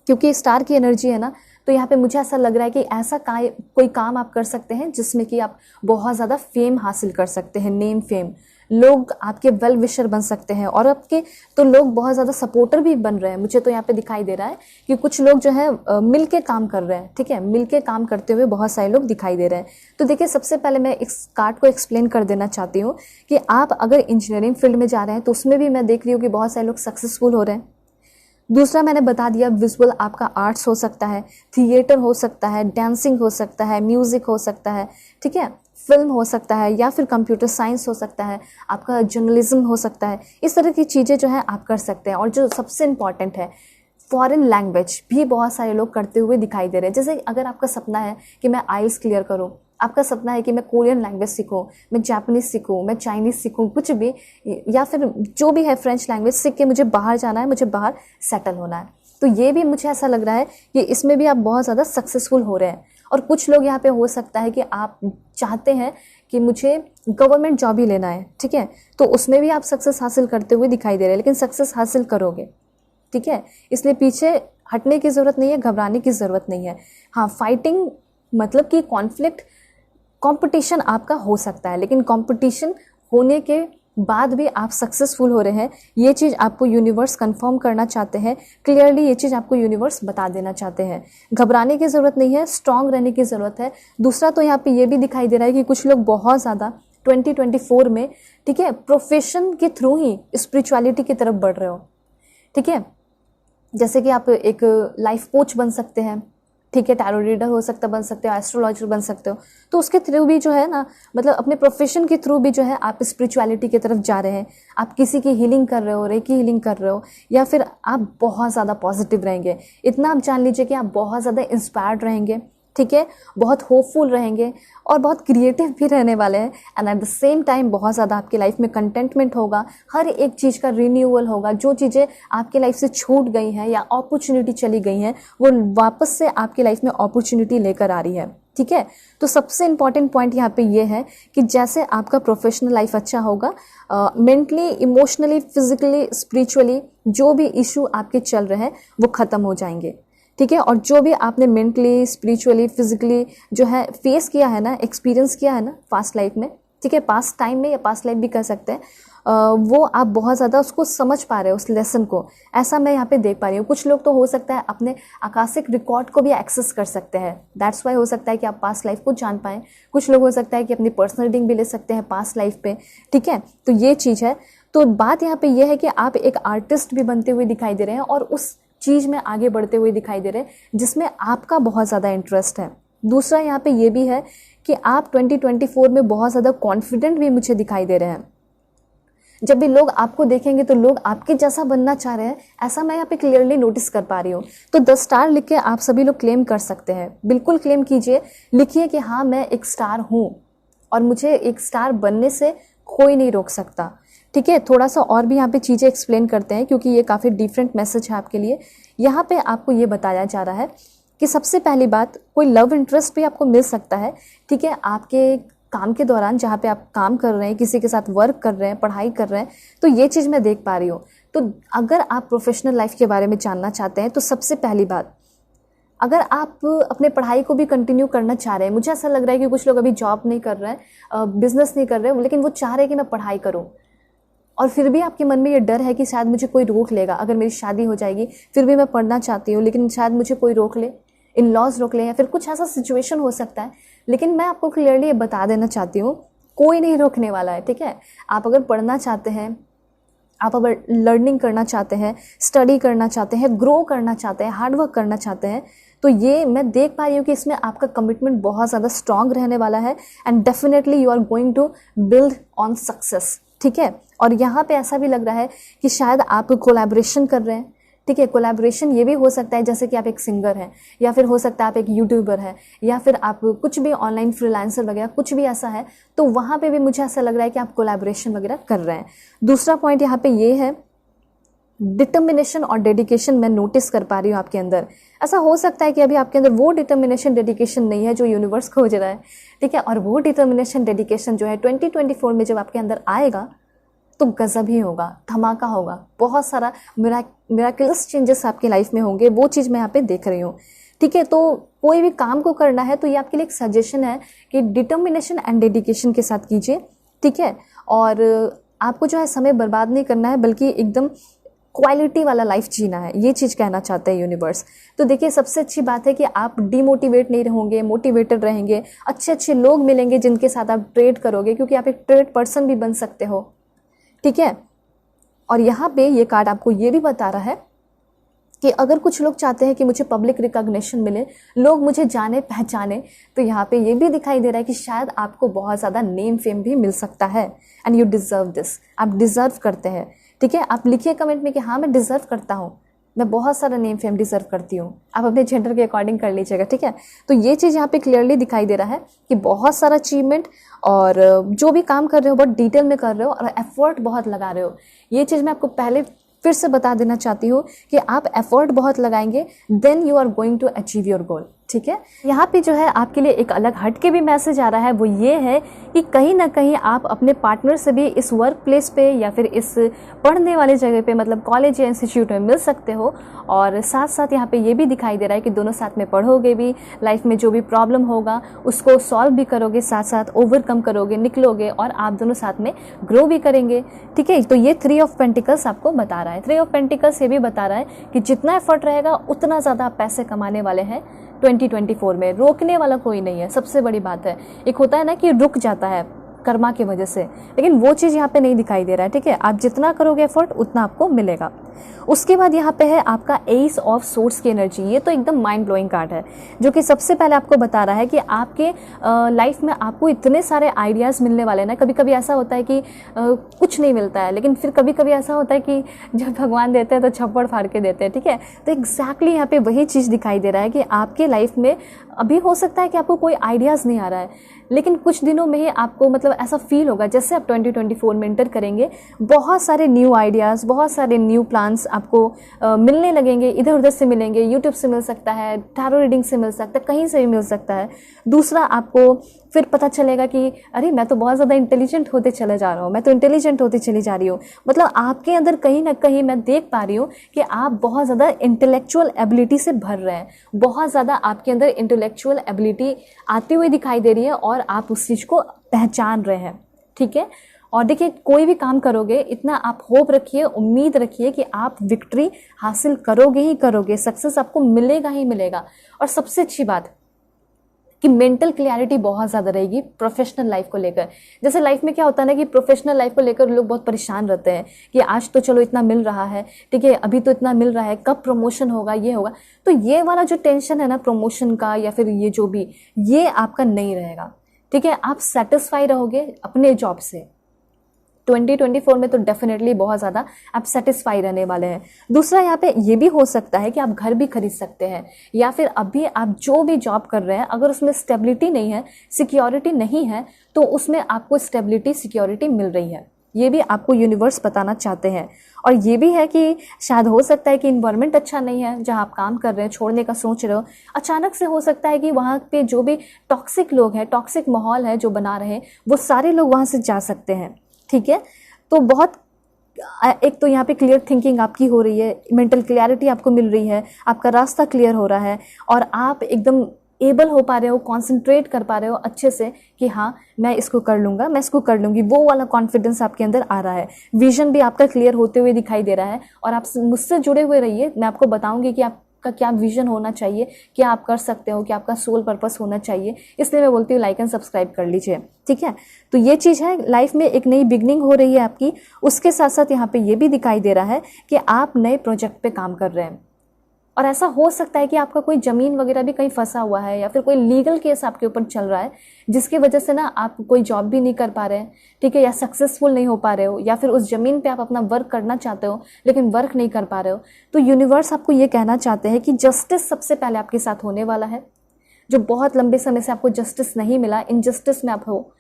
क्योंकि स्टार की एनर्जी है ना। तो यहाँ पे मुझे ऐसा लग रहा है कि ऐसा कोई काम आप कर सकते हैं जिसमें कि आप बहुत ज़्यादा फेम हासिल कर सकते हैं, नेम फेम, लोग आपके वेल विशर बन सकते हैं। और आपके तो लोग बहुत ज़्यादा सपोर्टर भी बन रहे हैं। मुझे तो यहाँ पे दिखाई दे रहा है कि कुछ लोग जो है मिल के काम कर रहे हैं, ठीक है, मिल के काम करते हुए बहुत सारे लोग दिखाई दे रहे हैं। तो देखिए, सबसे पहले मैं इस कार्ड को एक्सप्लेन कर देना चाहती हूँ कि आप अगर इंजीनियरिंग फील्ड में जा रहे हैं तो उसमें भी मैं देख रही हूँ कि बहुत सारे लोग सक्सेसफुल हो रहे हैं। दूसरा मैंने बता दिया, विजुअल आपका आर्ट्स हो सकता है, थिएटर हो सकता है, डांसिंग हो सकता है, म्यूजिक हो सकता है, ठीक है, फिल्म हो सकता है, या फिर कंप्यूटर साइंस हो सकता है, आपका जर्नलिज्म हो सकता है। इस तरह की चीज़ें जो है आप कर सकते हैं। और जो सबसे इम्पॉर्टेंट है, फॉरेन लैंग्वेज भी बहुत सारे लोग करते हुए दिखाई दे रहे हैं। जैसे अगर आपका सपना है कि मैं आइल्स क्लियर करूं, आपका सपना है कि मैं कोरियन लैंग्वेज सीखूं, मैं जापानीज सीखूं, मैं चाइनीज सीखूं, कुछ भी, या फिर जो भी है, फ्रेंच लैंग्वेज सीख के मुझे बाहर जाना है, मुझे बाहर सेटल होना है, तो ये भी मुझे ऐसा लग रहा है कि इसमें भी आप बहुत ज़्यादा सक्सेसफुल हो रहे हैं। और कुछ लोग यहाँ पे हो सकता है कि आप चाहते हैं कि मुझे गवर्नमेंट जॉब ही लेना है, ठीक है, तो उसमें भी आप सक्सेस हासिल करते हुए दिखाई दे रहे हैं, लेकिन सक्सेस हासिल करोगे, ठीक है। इसलिए पीछे हटने की ज़रूरत नहीं है, घबराने की ज़रूरत नहीं है। हाँ, फाइटिंग मतलब कि कॉन्फ्लिक्ट, कंपटीशन आपका हो सकता है, लेकिन कंपटीशन होने के बाद भी आप सक्सेसफुल हो रहे हैं, ये चीज़ आपको यूनिवर्स कंफर्म करना चाहते हैं। क्लियरली ये चीज़ आपको यूनिवर्स बता देना चाहते हैं। घबराने की ज़रूरत नहीं है, स्ट्रांग रहने की ज़रूरत है। दूसरा तो यहाँ पे ये भी दिखाई दे रहा है कि कुछ लोग बहुत ज़्यादा 2024 में, ठीक है, प्रोफेशन के थ्रू ही स्पिरिचुअलिटी की तरफ बढ़ रहे हो, ठीक है। जैसे कि आप एक लाइफ कोच बन सकते हैं, ठीक है, टैरो रीडर हो सकता, बन सकते हो, एस्ट्रोलॉजर बन सकते हो। तो उसके थ्रू भी जो है ना, मतलब अपने प्रोफेशन के थ्रू भी जो है आप स्पिरिचुअलिटी की तरफ जा रहे हैं। आप किसी की हीलिंग कर रहे हो, रेकी हीलिंग कर रहे हो, या फिर आप बहुत ज़्यादा पॉजिटिव रहेंगे। इतना आप जान लीजिए कि आप बहुत ज़्यादा इंस्पायर्ड रहेंगे, ठीक है, बहुत होपफुल रहेंगे और बहुत क्रिएटिव भी रहने वाले हैं। And at the same time बहुत ज़्यादा आपकी लाइफ में कंटेंटमेंट होगा, हर एक चीज़ का रिन्यूअल होगा। जो चीज़ें आपकी लाइफ से छूट गई हैं या अपॉर्चुनिटी चली गई हैं, वो वापस से आपकी लाइफ में अपॉर्चुनिटी लेकर आ रही है, ठीक है। तो सबसे इंपॉर्टेंट पॉइंट यहाँ पे ये है कि जैसे आपका प्रोफेशनल लाइफ अच्छा होगा, मेंटली, इमोशनली, फिजिकली, स्पिरिचुअली जो भी इशू आपके चल रहे हैं वो ख़त्म हो जाएंगे, ठीक है। और जो भी आपने मेंटली, स्पिरिचुअली, फिजिकली जो है फेस किया है ना, एक्सपीरियंस किया है ना पास्ट लाइफ में, ठीक है, पास्ट टाइम में या पास्ट लाइफ भी कह सकते हैं, वो आप बहुत ज़्यादा उसको समझ पा रहे हो, उस लेसन को। ऐसा मैं यहाँ पे देख पा रही हूँ। कुछ लोग तो हो सकता है अपने आकाशिक रिकॉर्ड को भी एक्सेस कर सकते हैं, दैट्स वाई हो सकता है कि आप पास्ट लाइफ को जान पाएँ। कुछ लोग हो सकता है कि अपनी पर्सनल रीडिंग भी ले सकते हैं पास्ट लाइफ पे, ठीक है। तो ये चीज़ है। तो बात यहाँ पे ये है कि आप एक आर्टिस्ट भी बनते हुए दिखाई दे रहे हैं और उस चीज़ में आगे बढ़ते हुए दिखाई दे रहे हैं जिसमें आपका बहुत ज़्यादा इंटरेस्ट है। दूसरा यहाँ पे ये भी है कि आप 2024 में बहुत ज़्यादा कॉन्फिडेंट भी मुझे दिखाई दे रहे हैं। जब भी लोग आपको देखेंगे तो लोग आपके जैसा बनना चाह रहे हैं, ऐसा मैं यहाँ पे क्लियरली नोटिस कर पा रही हूँ। तो 10 स्टार लिख के आप सभी लोग क्लेम कर सकते हैं, बिल्कुल क्लेम कीजिए, लिखिए कि हाँ मैं एक स्टार हूँ और मुझे एक स्टार बनने से कोई नहीं रोक सकता, ठीक है। थोड़ा सा और भी यहाँ पे चीज़ें एक्सप्लेन करते हैं क्योंकि ये काफ़ी डिफरेंट मैसेज है आपके लिए। यहाँ पे आपको ये बताया जा रहा है कि सबसे पहली बात, कोई लव इंटरेस्ट भी आपको मिल सकता है, ठीक है, आपके काम के दौरान जहाँ पे आप काम कर रहे हैं, किसी के साथ वर्क कर रहे हैं, पढ़ाई कर रहे हैं, तो ये चीज़ मैं देख पा रही हूँ। तो अगर आप प्रोफेशनल लाइफ के बारे में जानना चाहते हैं तो सबसे पहली बात, अगर आप अपने पढ़ाई को भी कंटिन्यू करना चाह रहे हैं, मुझे ऐसा लग रहा है कि कुछ लोग अभी जॉब नहीं कर रहे हैं, बिजनेस नहीं कर रहे हैं, लेकिन वो चाह रहे हैं कि मैं पढ़ाई करूँ, और फिर भी आपके मन में ये डर है कि शायद मुझे कोई रोक लेगा, अगर मेरी शादी हो जाएगी, फिर भी मैं पढ़ना चाहती हूँ लेकिन शायद मुझे कोई रोक ले, इन लॉज रोक ले, या फिर कुछ ऐसा सिचुएशन हो सकता है। लेकिन मैं आपको क्लियरली ये बता देना चाहती हूँ, कोई नहीं रोकने वाला है, ठीक है। आप अगर पढ़ना चाहते हैं, आप अगर लर्निंग करना चाहते हैं, स्टडी करना चाहते हैं, ग्रो करना चाहते हैं, हार्डवर्क करना चाहते हैं, तो ये मैं देख पा रही हूँ कि इसमें आपका कमिटमेंट बहुत ज़्यादा स्ट्रांग रहने वाला है and definitely you are going to build on success. ठीक है, और यहाँ पे ऐसा भी लग रहा है कि शायद आप कोलैबोरेशन कर रहे हैं। ठीक है, कोलैबोरेशन ये भी हो सकता है जैसे कि आप एक सिंगर हैं, या फिर हो सकता है आप एक यूट्यूबर हैं, या फिर आप कुछ भी ऑनलाइन फ्रीलांसर वगैरह कुछ भी ऐसा है, तो वहाँ पे भी मुझे ऐसा लग रहा है कि आप कोलैबोरेशन वगैरह कर रहे हैं। दूसरा पॉइंट यहाँ पे ये है, डिटर्मिनेशन और डेडिकेशन मैं नोटिस कर पा रही हूँ आपके अंदर। ऐसा हो सकता है कि अभी आपके अंदर वो डिटर्मिनेशन डेडिकेशन नहीं है जो यूनिवर्स खोज रहा है। ठीक है, और वो डिटर्मिनेशन डेडिकेशन जो है 2024 में जब आपके अंदर आएगा तो गजब ही होगा, धमाका होगा, बहुत सारा मिराकलस चेंजेस आपकी लाइफ में होंगे। वो चीज़ मैं यहाँ पे देख रही हूँ। ठीक है, तो कोई भी काम को करना है तो ये आपके लिए एक सजेशन है कि डिटर्मिनेशन एंड डेडिकेशन के साथ कीजिए। ठीक है, और आपको जो है समय बर्बाद नहीं करना है, बल्कि एकदम क्वालिटी वाला लाइफ जीना है, ये चीज़ कहना चाहता है यूनिवर्स। तो देखिए, सबसे अच्छी बात है कि आप डीमोटिवेट नहीं रहोगे, मोटिवेटेड रहेंगे, अच्छे अच्छे लोग मिलेंगे जिनके साथ आप ट्रेड करोगे, क्योंकि आप एक ट्रेड पर्सन भी बन सकते हो। ठीक है, और यहाँ पे ये कार्ड आपको ये भी बता रहा है कि अगर कुछ लोग चाहते हैं कि मुझे पब्लिक रिकॉग्निशन मिले, लोग मुझे जाने पहचाने, तो यहाँ पे ये भी दिखाई दे रहा है कि शायद आपको बहुत ज़्यादा नेम फेम भी मिल सकता है एंड यू डिज़र्व दिस, आप डिज़र्व करते हैं। ठीक है, आप लिखिए कमेंट में कि हाँ मैं डिज़र्व करता हूँ, मैं बहुत सारा नेम फेम डिज़र्व करती हूँ। आप अपने जेंडर के अकॉर्डिंग कर लीजिएगा। ठीक है, तो ये चीज़ यहाँ पे क्लियरली दिखाई दे रहा है कि बहुत सारा अचीवमेंट और जो भी काम कर रहे हो बहुत डिटेल में कर रहे हो और एफर्ट बहुत लगा रहे हो। ये चीज़ मैं आपको पहले फिर से बता देना चाहती हूँ कि आप एफर्ट बहुत लगाएंगे, then you are going to achieve your goal. ठीक है, यहाँ पे जो है आपके लिए एक अलग हट के भी मैसेज आ रहा है, वो ये है कि कहीं ना कहीं आप अपने पार्टनर से भी इस वर्क प्लेस पे या फिर इस पढ़ने वाले जगह पे, मतलब कॉलेज या इंस्टीट्यूट में मिल सकते हो। और साथ साथ यहाँ पे ये भी दिखाई दे रहा है कि दोनों साथ में पढ़ोगे भी, लाइफ में जो भी प्रॉब्लम होगा उसको सॉल्व भी करोगे, साथ साथ ओवरकम करोगे, निकलोगे और आप दोनों साथ में ग्रो भी करेंगे। ठीक है, तो ये 3 ऑफ पेंटिकल्स आपको बता रहा है। 3 ऑफ पेंटिकल्स ये भी बता रहा है कि जितना एफर्ट रहेगा उतना ज़्यादा आप पैसे कमाने वाले हैं 2024 में। रोकने वाला कोई नहीं है, सबसे बड़ी बात है। एक होता है ना कि रुक जाता है कर्मा की वजह से, लेकिन वो चीज़ यहाँ पे नहीं दिखाई दे रहा है। ठीक है, आप जितना करोगे एफर्ट उतना आपको मिलेगा। उसके बाद यहाँ पे है आपका एस ऑफ सोर्स की एनर्जी। ये तो एकदम माइंड ब्लोइंग कार्ड है, जो कि सबसे पहले आपको बता रहा है कि आपके लाइफ में आपको इतने सारे आइडियाज़ मिलने वाले हैं ना। कभी कभी ऐसा होता है कि कुछ नहीं मिलता है, लेकिन फिर कभी कभी ऐसा होता है कि जब भगवान देते हैं तो छप्पड़ फाड़ के देते हैं। ठीक है, तो एग्जैक्टली यहाँ पे वही चीज़ दिखाई दे रहा है कि आपके लाइफ में अभी हो सकता है कि आपको कोई आइडियाज़ नहीं आ रहा है, लेकिन कुछ दिनों में ही आपको मतलब ऐसा फील होगा जैसे आप 2024 में एंटर करेंगे, बहुत सारे न्यू आइडियाज़, बहुत सारे न्यू प्लान्स आपको मिलने लगेंगे। इधर उधर से मिलेंगे, यूट्यूब से मिल सकता है, टैरो रीडिंग से मिल सकता है, कहीं से भी मिल सकता है। दूसरा, आपको फिर पता चलेगा कि अरे मैं तो बहुत ज़्यादा इंटेलिजेंट होते चले जा रहा हूँ, मैं तो इंटेलिजेंट होती चली जा रही हूँ। मतलब आपके अंदर कहीं ना कहीं मैं देख पा रही हूँ कि आप बहुत ज़्यादा इंटेलेक्चुअल एबिलिटी से भर रहे हैं, बहुत ज़्यादा आपके अंदर इंटेलेक्चुअल एबिलिटी आती हुई दिखाई दे रही है और आप उस चीज़ को पहचान रहे हैं। ठीक है, और देखिए, कोई भी काम करोगे इतना आप होप रखिए, उम्मीद रखिए कि आप विक्ट्री हासिल करोगे ही करोगे, सक्सेस आपको मिलेगा ही मिलेगा। और सबसे अच्छी बात कि मेंटल क्लैरिटी बहुत ज़्यादा रहेगी प्रोफेशनल लाइफ को लेकर। जैसे लाइफ में क्या होता है ना कि प्रोफेशनल लाइफ को लेकर लोग बहुत परेशान रहते हैं कि आज तो चलो इतना मिल रहा है, ठीक है, अभी तो इतना मिल रहा है, कब प्रमोशन होगा, ये होगा। तो ये वाला जो टेंशन है ना प्रमोशन का या फिर ये जो भी, ये आपका नहीं रहेगा। ठीक है, आप सेटिस्फाई रहोगे अपने जॉब से। 2024 में तो डेफिनेटली बहुत ज़्यादा आप सेटिस्फाई रहने वाले हैं। दूसरा, यहाँ पे ये भी हो सकता है कि आप घर भी खरीद सकते हैं, या फिर अभी आप जो भी जॉब कर रहे हैं अगर उसमें स्टेबिलिटी नहीं है, सिक्योरिटी नहीं है, तो उसमें आपको स्टेबिलिटी सिक्योरिटी मिल रही है। ये भी आपको यूनिवर्स बताना चाहते हैं। और ये भी है कि शायद हो सकता है कि इन्वायरमेंट अच्छा नहीं है जहाँ आप काम कर रहे हैं, छोड़ने का सोच रहे हो। अचानक से हो सकता है कि वहाँ पे जो भी टॉक्सिक लोग हैं, टॉक्सिक माहौल है जो बना रहे हैं, वो सारे लोग वहाँ से जा सकते हैं। ठीक है, तो बहुत एक तो यहाँ पे क्लियर थिंकिंग आपकी हो रही है, मेंटल क्लैरिटी आपको मिल रही है, आपका रास्ता क्लियर हो रहा है और आप एकदम एबल हो पा रहे हो, कॉन्सेंट्रेट कर पा रहे हो अच्छे से कि हाँ मैं इसको कर लूँगा, मैं इसको कर लूँगी। वो वाला कॉन्फिडेंस आपके अंदर आ रहा है, विजन भी आपका क्लियर होते हुए दिखाई दे रहा है। और आप मुझसे जुड़े हुए रहिए, मैं आपको बताऊँगी कि आप आपका क्या विजन होना चाहिए, क्या आप कर सकते हो, क्या आपका सोल पर्पस होना चाहिए। इसलिए मैं बोलती हूँ लाइक एंड सब्सक्राइब कर लीजिए, ठीक है। तो ये चीज़ है, लाइफ में एक नई बिगनिंग हो रही है आपकी। उसके साथ साथ यहाँ पे ये भी दिखाई दे रहा है कि आप नए प्रोजेक्ट पे काम कर रहे हैं, और ऐसा हो सकता है कि आपका कोई ज़मीन वगैरह भी कहीं फंसा हुआ है, या फिर कोई लीगल केस आपके ऊपर चल रहा है, जिसकी वजह से ना आप कोई जॉब भी नहीं कर पा रहे हैं, ठीक है, या सक्सेसफुल नहीं हो पा रहे हो, या फिर उस ज़मीन पे आप अपना वर्क करना चाहते हो लेकिन वर्क नहीं कर पा रहे हो। तो यूनिवर्स आपको ये कहना चाहते हैं कि जस्टिस सबसे पहले आपके साथ होने वाला है। जो बहुत लंबे समय से आपको जस्टिस नहीं मिला, इनजस्टिस में आप हो,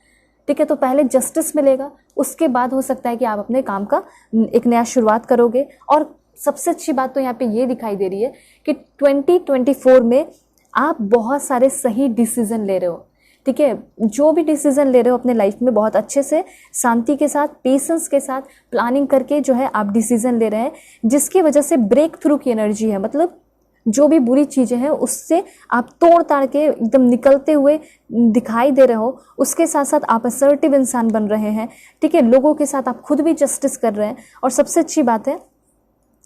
ठीक है, तो पहले जस्टिस मिलेगा, उसके बाद हो सकता है कि आप अपने काम का एक नया शुरुआत करोगे। और सबसे अच्छी बात तो यहाँ पे ये दिखाई दे रही है कि 2024 में आप बहुत सारे सही डिसीजन ले रहे हो, ठीक है। जो भी डिसीजन ले रहे हो अपने लाइफ में बहुत अच्छे से, शांति के साथ, पेशेंस के साथ प्लानिंग करके जो है आप डिसीजन ले रहे हैं, जिसकी वजह से ब्रेक थ्रू की एनर्जी है। मतलब जो भी बुरी चीज़ें हैं उससे आप तोड़ ताड़ के एकदम निकलते हुए दिखाई दे रहे हो। उसके साथ साथ आप असर्टिव इंसान बन रहे हैं, ठीक है। लोगों के साथ आप खुद भी जस्टिस कर रहे हैं, और सबसे अच्छी बात है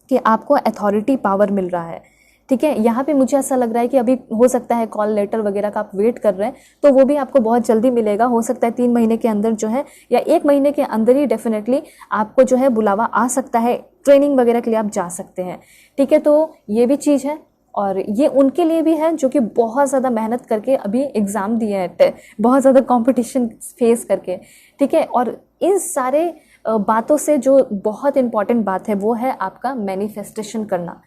कि आपको अथॉरिटी पावर मिल रहा है, ठीक है। यहाँ पे मुझे ऐसा लग रहा है कि अभी हो सकता है कॉल लेटर वगैरह का आप वेट कर रहे हैं, तो वो भी आपको बहुत जल्दी मिलेगा। हो सकता है 3 महीने के अंदर जो है, या 1 महीने के अंदर ही डेफिनेटली आपको जो है बुलावा आ सकता है, ट्रेनिंग वगैरह के लिए आप जा सकते हैं, ठीक है। तो ये भी चीज़ है, और ये उनके लिए भी है जो कि बहुत ज़्यादा मेहनत करके अभी एग्ज़ाम दिए हैं, बहुत ज़्यादा कंपटीशन फेस करके, ठीक है। और इन सारे बातों से जो बहुत इंपॉर्टेंट बात है वो है आपका मैनिफेस्टेशन करना,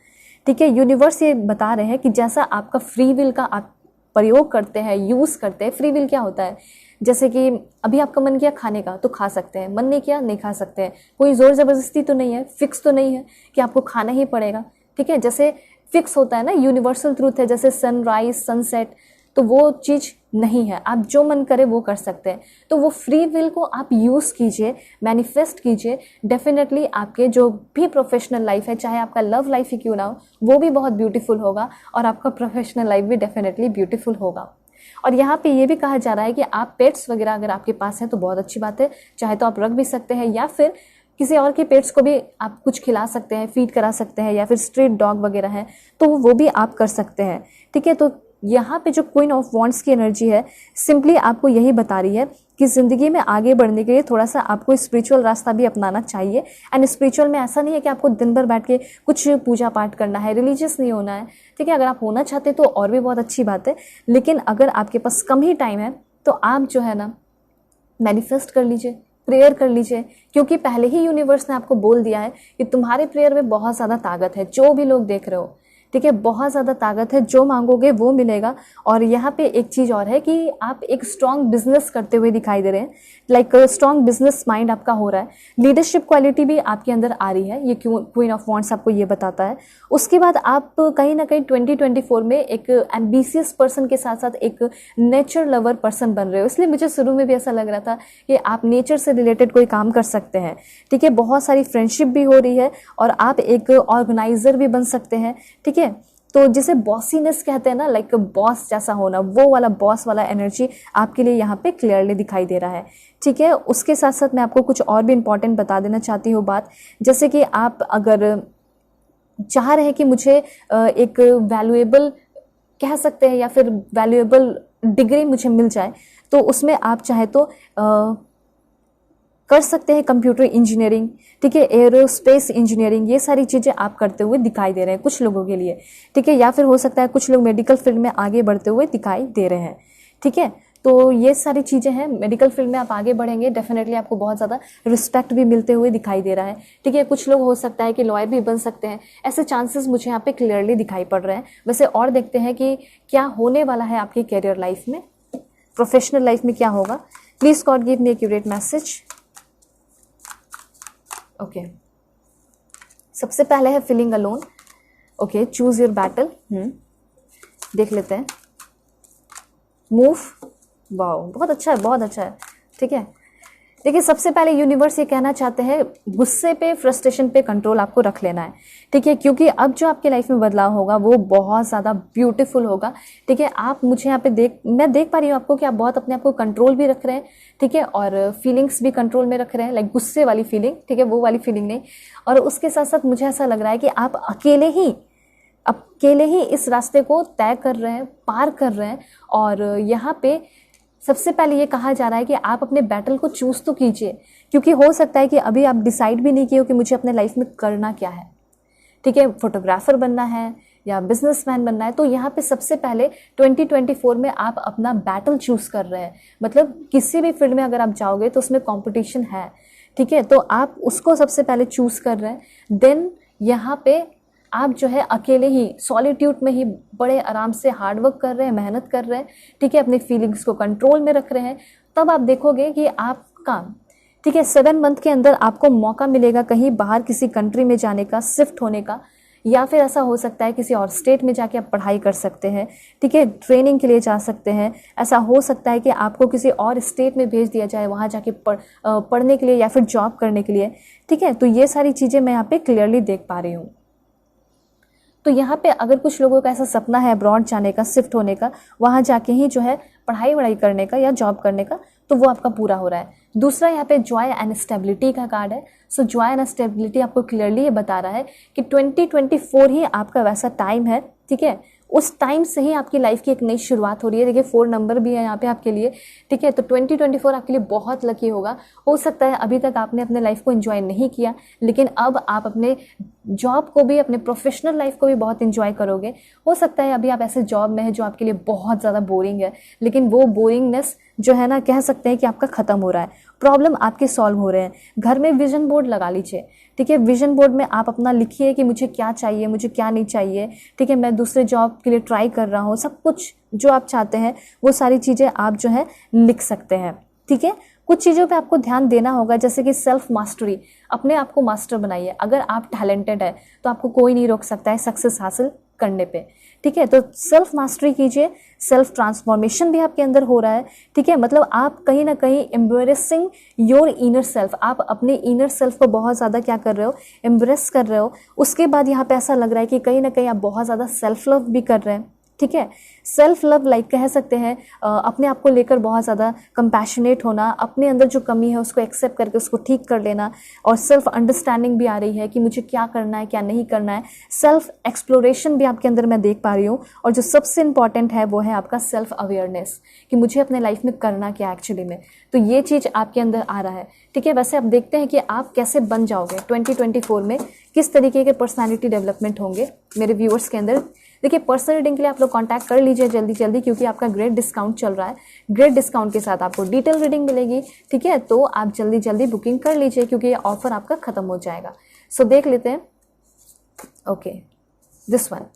ठीक है। यूनिवर्स ये बता रहे हैं कि जैसा आपका फ्री विल का आप प्रयोग करते हैं, यूज़ करते हैं। फ्री विल क्या होता है? जैसे कि अभी आपका मन किया खाने का तो खा सकते हैं, मन नहीं किया नहीं खा सकते हैं। कोई ज़ोर ज़बरदस्ती तो नहीं है, फिक्स तो नहीं है कि आपको खाना ही पड़ेगा, ठीक है। जैसे फिक्स होता है ना, यूनिवर्सल ट्रूथ है, जैसे सनराइज सनसेट, तो वो चीज़ नहीं है। आप जो मन करे वो कर सकते हैं। तो वो फ्री विल को आप यूज़ कीजिए, मैनिफेस्ट कीजिए। डेफिनेटली आपके जो भी प्रोफेशनल लाइफ है, चाहे आपका लव लाइफ ही क्यों ना हो, वो भी बहुत ब्यूटीफुल होगा, और आपका प्रोफेशनल लाइफ भी डेफिनेटली ब्यूटीफुल होगा। और यहाँ पे ये भी कहा जा रहा है कि आप पेट्स वगैरह अगर आपके पास है तो बहुत अच्छी बात है, चाहे तो आप रख भी सकते हैं, या फिर किसी और के पेट्स को भी आप कुछ खिला सकते हैं, फीड करा सकते हैं, या फिर स्ट्रीट डॉग वगैरह है तो वो भी आप कर सकते हैं, ठीक है। तो यहाँ पे जो क्वीन ऑफ वॉन्ड्स की एनर्जी है, सिंपली आपको यही बता रही है कि ज़िंदगी में आगे बढ़ने के लिए थोड़ा सा आपको स्पिरिचुअल रास्ता भी अपनाना चाहिए। एंड स्पिरिचुअल में ऐसा नहीं है कि आपको दिन भर बैठ के कुछ पूजा पाठ करना है, रिलीजियस नहीं होना है, ठीक है। अगर आप होना चाहते हैं तो और भी बहुत अच्छी बात है, लेकिन अगर आपके पास कम ही टाइम है तो आप जो है ना मैनिफेस्ट कर लीजिए, प्रेयर कर लीजिए, क्योंकि पहले ही यूनिवर्स ने आपको बोल दिया है कि तुम्हारे प्रेयर में बहुत ज़्यादा ताकत है। जो भी लोग देख रहे हो, ठीक है, बहुत ज़्यादा ताकत है, जो मांगोगे वो मिलेगा। और यहाँ पे एक चीज़ और है कि आप एक स्ट्रॉन्ग बिजनेस करते हुए दिखाई दे रहे हैं, लाइक स्ट्रॉन्ग बिजनेस माइंड आपका हो रहा है, लीडरशिप क्वालिटी भी आपके अंदर आ रही है, ये क्वीन ऑफ वॉन्ड्स आपको ये बताता है। उसके बाद आप कहीं ना कहीं 2024 में एक एम्बिशियस पर्सन के साथ साथ एक नेचर लवर पर्सन बन रहे हो। इसलिए मुझे शुरू में भी ऐसा लग रहा था कि आप नेचर से रिलेटेड कोई काम कर सकते हैं, ठीक है। बहुत सारी फ्रेंडशिप भी हो रही है, और आप एक ऑर्गेनाइजर भी बन सकते हैं, ठीक है। तो जिसे बॉसीनेस कहते हैं ना, लाइक बॉस जैसा होना, वो वाला बॉस वाला एनर्जी आपके लिए यहाँ पे क्लियरली दिखाई दे रहा है, ठीक है। उसके साथ साथ मैं आपको कुछ और भी इंपॉर्टेंट बता देना चाहती हूँ बात, जैसे कि आप अगर चाह रहे हैं कि मुझे एक वैल्यूएबल कह सकते हैं या फिर वैल्यूएबल डिग्री मुझे मिल जाए, तो उसमें आप चाहे तो कर सकते हैं कंप्यूटर इंजीनियरिंग, ठीक है, एरोस्पेस इंजीनियरिंग, ये सारी चीज़ें आप करते हुए दिखाई दे रहे हैं कुछ लोगों के लिए, ठीक है। या फिर हो सकता है कुछ लोग मेडिकल फील्ड में आगे बढ़ते हुए दिखाई दे रहे हैं, ठीक है। तो ये सारी चीज़ें हैं, मेडिकल फील्ड में आप आगे बढ़ेंगे, डेफिनेटली आपको बहुत ज़्यादा रिस्पेक्ट भी मिलते हुए दिखाई दे रहा है, ठीक है। कुछ लोग हो सकता है कि लॉयर भी बन सकते हैं, ऐसे चांसेस मुझे यहाँ पे क्लियरली दिखाई पड़ रहे हैं। वैसे और देखते हैं कि क्या होने वाला है आपकी कैरियर लाइफ में, प्रोफेशनल लाइफ में क्या होगा। Please God give me accurate message. Okay, सबसे पहले है feeling alone. Okay, choose your battle. देख लेते हैं। मूव, वाओ, बहुत अच्छा है, बहुत अच्छा है, ठीक है। देखिए, सबसे पहले यूनिवर्स ये कहना चाहते हैं, गुस्से पे, फ्रस्ट्रेशन पे कंट्रोल आपको रख लेना है, ठीक है, क्योंकि अब जो आपके लाइफ में बदलाव होगा वो बहुत ज़्यादा ब्यूटीफुल होगा, ठीक है। आप मुझे यहाँ पे मैं देख पा रही हूँ आपको कि आप बहुत अपने आप को कंट्रोल भी रख रहे हैं, ठीक है, और फीलिंग्स भी कंट्रोल में रख रहे हैं, लाइक गुस्से वाली फीलिंग, ठीक है, वो वाली फीलिंग नहीं। और उसके साथ साथ मुझे ऐसा लग रहा है कि आप अकेले ही अकेले ही इस रास्ते को तय कर रहे हैं, पार कर रहे हैं। और यहाँ पे सबसे पहले ये कहा जा रहा है कि आप अपने बैटल को चूज तो कीजिए, क्योंकि हो सकता है कि अभी आप डिसाइड भी नहीं किए हो कि मुझे अपने लाइफ में करना क्या है। ठीक है, फोटोग्राफर बनना है या बिजनेसमैन बनना है, तो यहाँ पे सबसे पहले 2024 में आप अपना बैटल चूज कर रहे हैं। मतलब किसी भी फील्ड में अगर आप जाओगे तो उसमें कंपटीशन है। ठीक है, तो आप उसको सबसे पहले चूज कर रहे हैं। देन यहाँ पे आप जो है अकेले ही सॉलिट्यूड में ही बड़े आराम से हार्डवर्क कर रहे हैं, मेहनत कर रहे हैं। ठीक है, अपनी फीलिंग्स को कंट्रोल में रख रहे हैं। तब आप देखोगे कि आपका, ठीक है, 7 मंथ के अंदर आपको मौका मिलेगा कहीं बाहर किसी कंट्री में जाने का, शिफ्ट होने का, या फिर ऐसा हो सकता है किसी और स्टेट में जाके आप पढ़ाई कर सकते हैं। ठीक है, ट्रेनिंग के लिए जा सकते हैं। ऐसा हो सकता है कि आपको किसी और स्टेट में भेज दिया जाए, वहाँ जाके पढ़ने के लिए या फिर जॉब करने के लिए। ठीक है, तो ये सारी चीज़ें मैं यहाँ पे क्लियरली देख पा रही हूँ। तो यहाँ पे अगर कुछ लोगों का ऐसा सपना है अब्रॉड जाने का, शिफ्ट होने का, वहाँ जाके ही जो है पढ़ाई वढ़ाई करने का या जॉब करने का, तो वो आपका पूरा हो रहा है। दूसरा यहाँ पे जॉय एंड स्टेबिलिटी का कार्ड है। सो जॉय एंड स्टेबिलिटी आपको क्लियरली ये बता रहा है कि 2024 ही आपका वैसा टाइम है। ठीक है, उस टाइम से ही आपकी लाइफ की एक नई शुरुआत हो रही है। देखिए 4 नंबर भी है यहाँ पे आपके लिए। ठीक है, तो 2024 आपके लिए बहुत लकी होगा। हो सकता है अभी तक आपने अपने लाइफ को एंजॉय नहीं किया, लेकिन अब आप अपने जॉब को भी, अपने प्रोफेशनल लाइफ को भी बहुत एंजॉय करोगे। हो सकता है अभी आप ऐसे जॉब में है जो आपके लिए बहुत ज़्यादा बोरिंग है, लेकिन वो बोरिंगनेस जो है ना, कह सकते हैं कि आपका ख़त्म हो रहा है। प्रॉब्लम आपके सॉल्व हो रहे हैं। घर में विजन बोर्ड लगा लीजिए। ठीक है, विजन बोर्ड में आप अपना लिखिए कि मुझे क्या चाहिए, मुझे क्या नहीं चाहिए। ठीक है, मैं दूसरे जॉब के लिए ट्राई कर रहा हूँ। सब कुछ जो आप चाहते हैं वो सारी चीज़ें आप जो है लिख सकते हैं। ठीक है, कुछ चीज़ों पे आपको ध्यान देना होगा, जैसे कि सेल्फ मास्टरी। अपने आप को मास्टर बनाइए। अगर आप टैलेंटेड है तो आपको कोई नहीं रोक सकता है सक्सेस हासिल करने पे। ठीक है, तो सेल्फ मास्टरी कीजिए। सेल्फ ट्रांसफॉर्मेशन भी आपके अंदर हो रहा है। ठीक है, मतलब आप कहीं ना कहीं एम्ब्रेसिंग योर इनर सेल्फ, आप अपने इनर सेल्फ को बहुत ज़्यादा क्या कर रहे हो, एम्ब्रेस कर रहे हो। उसके बाद यहाँ पे ऐसा लग रहा है कि कहीं ना कहीं आप बहुत ज़्यादा सेल्फ लव भी कर रहे हैं। ठीक है, सेल्फ लव लाइक कह सकते हैं अपने आप को लेकर बहुत ज़्यादा कंपैशनेट होना, अपने अंदर जो कमी है उसको एक्सेप्ट करके उसको ठीक कर लेना, और सेल्फ अंडरस्टैंडिंग भी आ रही है कि मुझे क्या करना है क्या नहीं करना है। सेल्फ एक्सप्लोरेशन भी आपके अंदर मैं देख पा रही हूँ। और जो सबसे इंपॉर्टेंट है वो है आपका सेल्फ अवेयरनेस, कि मुझे अपने लाइफ में करना क्या एक्चुअली में। तो ये चीज़ आपके अंदर आ रहा है। ठीक है, वैसे आप देखते हैं कि आप कैसे बन जाओगे 2024 में, किस तरीके के पर्सनैलिटी डेवलपमेंट होंगे मेरे व्यूअर्स के अंदर। देखिए पर्सनल रीडिंग के लिए आप लोग कांटेक्ट कर लीजिए जल्दी जल्दी, क्योंकि आपका ग्रेट डिस्काउंट चल रहा है। ग्रेट डिस्काउंट के साथ आपको डिटेल रीडिंग मिलेगी। ठीक है, तो आप जल्दी जल्दी बुकिंग कर लीजिए, क्योंकि ये ऑफर आपका खत्म हो जाएगा। सो देख लेते हैं। Okay, this one.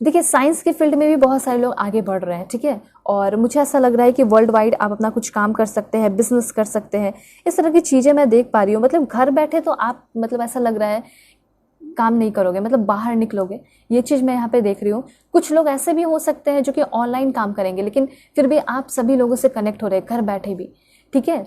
देखिए साइंस के फील्ड में भी बहुत सारे लोग आगे बढ़ रहे हैं। ठीक है, और मुझे ऐसा लग रहा है कि वर्ल्ड वाइड आप अपना कुछ काम कर सकते हैं, बिजनेस कर सकते हैं। इस तरह की चीज़ें मैं देख पा रही हूँ। मतलब घर बैठे तो आप, मतलब ऐसा लग रहा है काम नहीं करोगे, मतलब बाहर निकलोगे, ये चीज़ मैं यहाँ पे देख रही हूँ। कुछ लोग ऐसे भी हो सकते हैं जो कि ऑनलाइन काम करेंगे, लेकिन फिर भी आप सभी लोगों से कनेक्ट हो रहे हैं घर बैठे भी। ठीक है,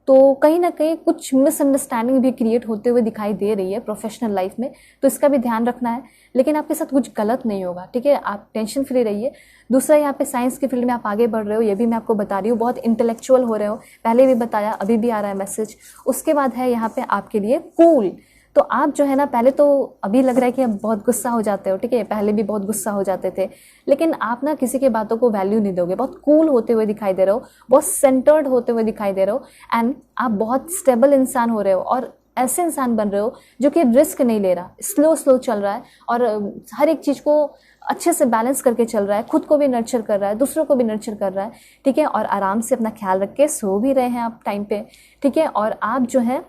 तो कहीं ना कहीं कुछ मिसअंडरस्टैंडिंग भी क्रिएट होते हुए दिखाई दे रही है प्रोफेशनल लाइफ में, तो इसका भी ध्यान रखना है। लेकिन आपके साथ कुछ गलत नहीं होगा। ठीक है, आप टेंशन फ्री रहिए। दूसरा, यहाँ पे साइंस के फील्ड में आप आगे बढ़ रहे हो, ये भी मैं आपको बता रही हूँ। बहुत इंटेलेक्चुअल हो रहे हो, पहले भी बताया, अभी भी आ रहा है मैसेज। उसके बाद है यहाँ पे आपके लिए कूल। तो आप जो है ना, पहले तो अभी लग रहा है कि आप बहुत गुस्सा हो जाते हो। ठीक है, पहले भी बहुत गुस्सा हो जाते थे, लेकिन आप ना किसी की बातों को वैल्यू नहीं दोगे। बहुत कूल होते हुए दिखाई दे रहे हो, बहुत सेंटर्ड होते हुए दिखाई दे रहे हो, एंड आप बहुत स्टेबल इंसान हो रहे हो, और ऐसे इंसान बन रहे हो जो कि रिस्क नहीं ले रहा, स्लो स्लो चल रहा है, और हर एक चीज़ को अच्छे से बैलेंस करके चल रहा है, खुद को भी नर्चर कर रहा है, दूसरों को भी नर्चर कर रहा है। ठीक है, और आराम से अपना ख्याल रख के सो भी रहे हैं आप टाइम पे। ठीक है, और आप जो है,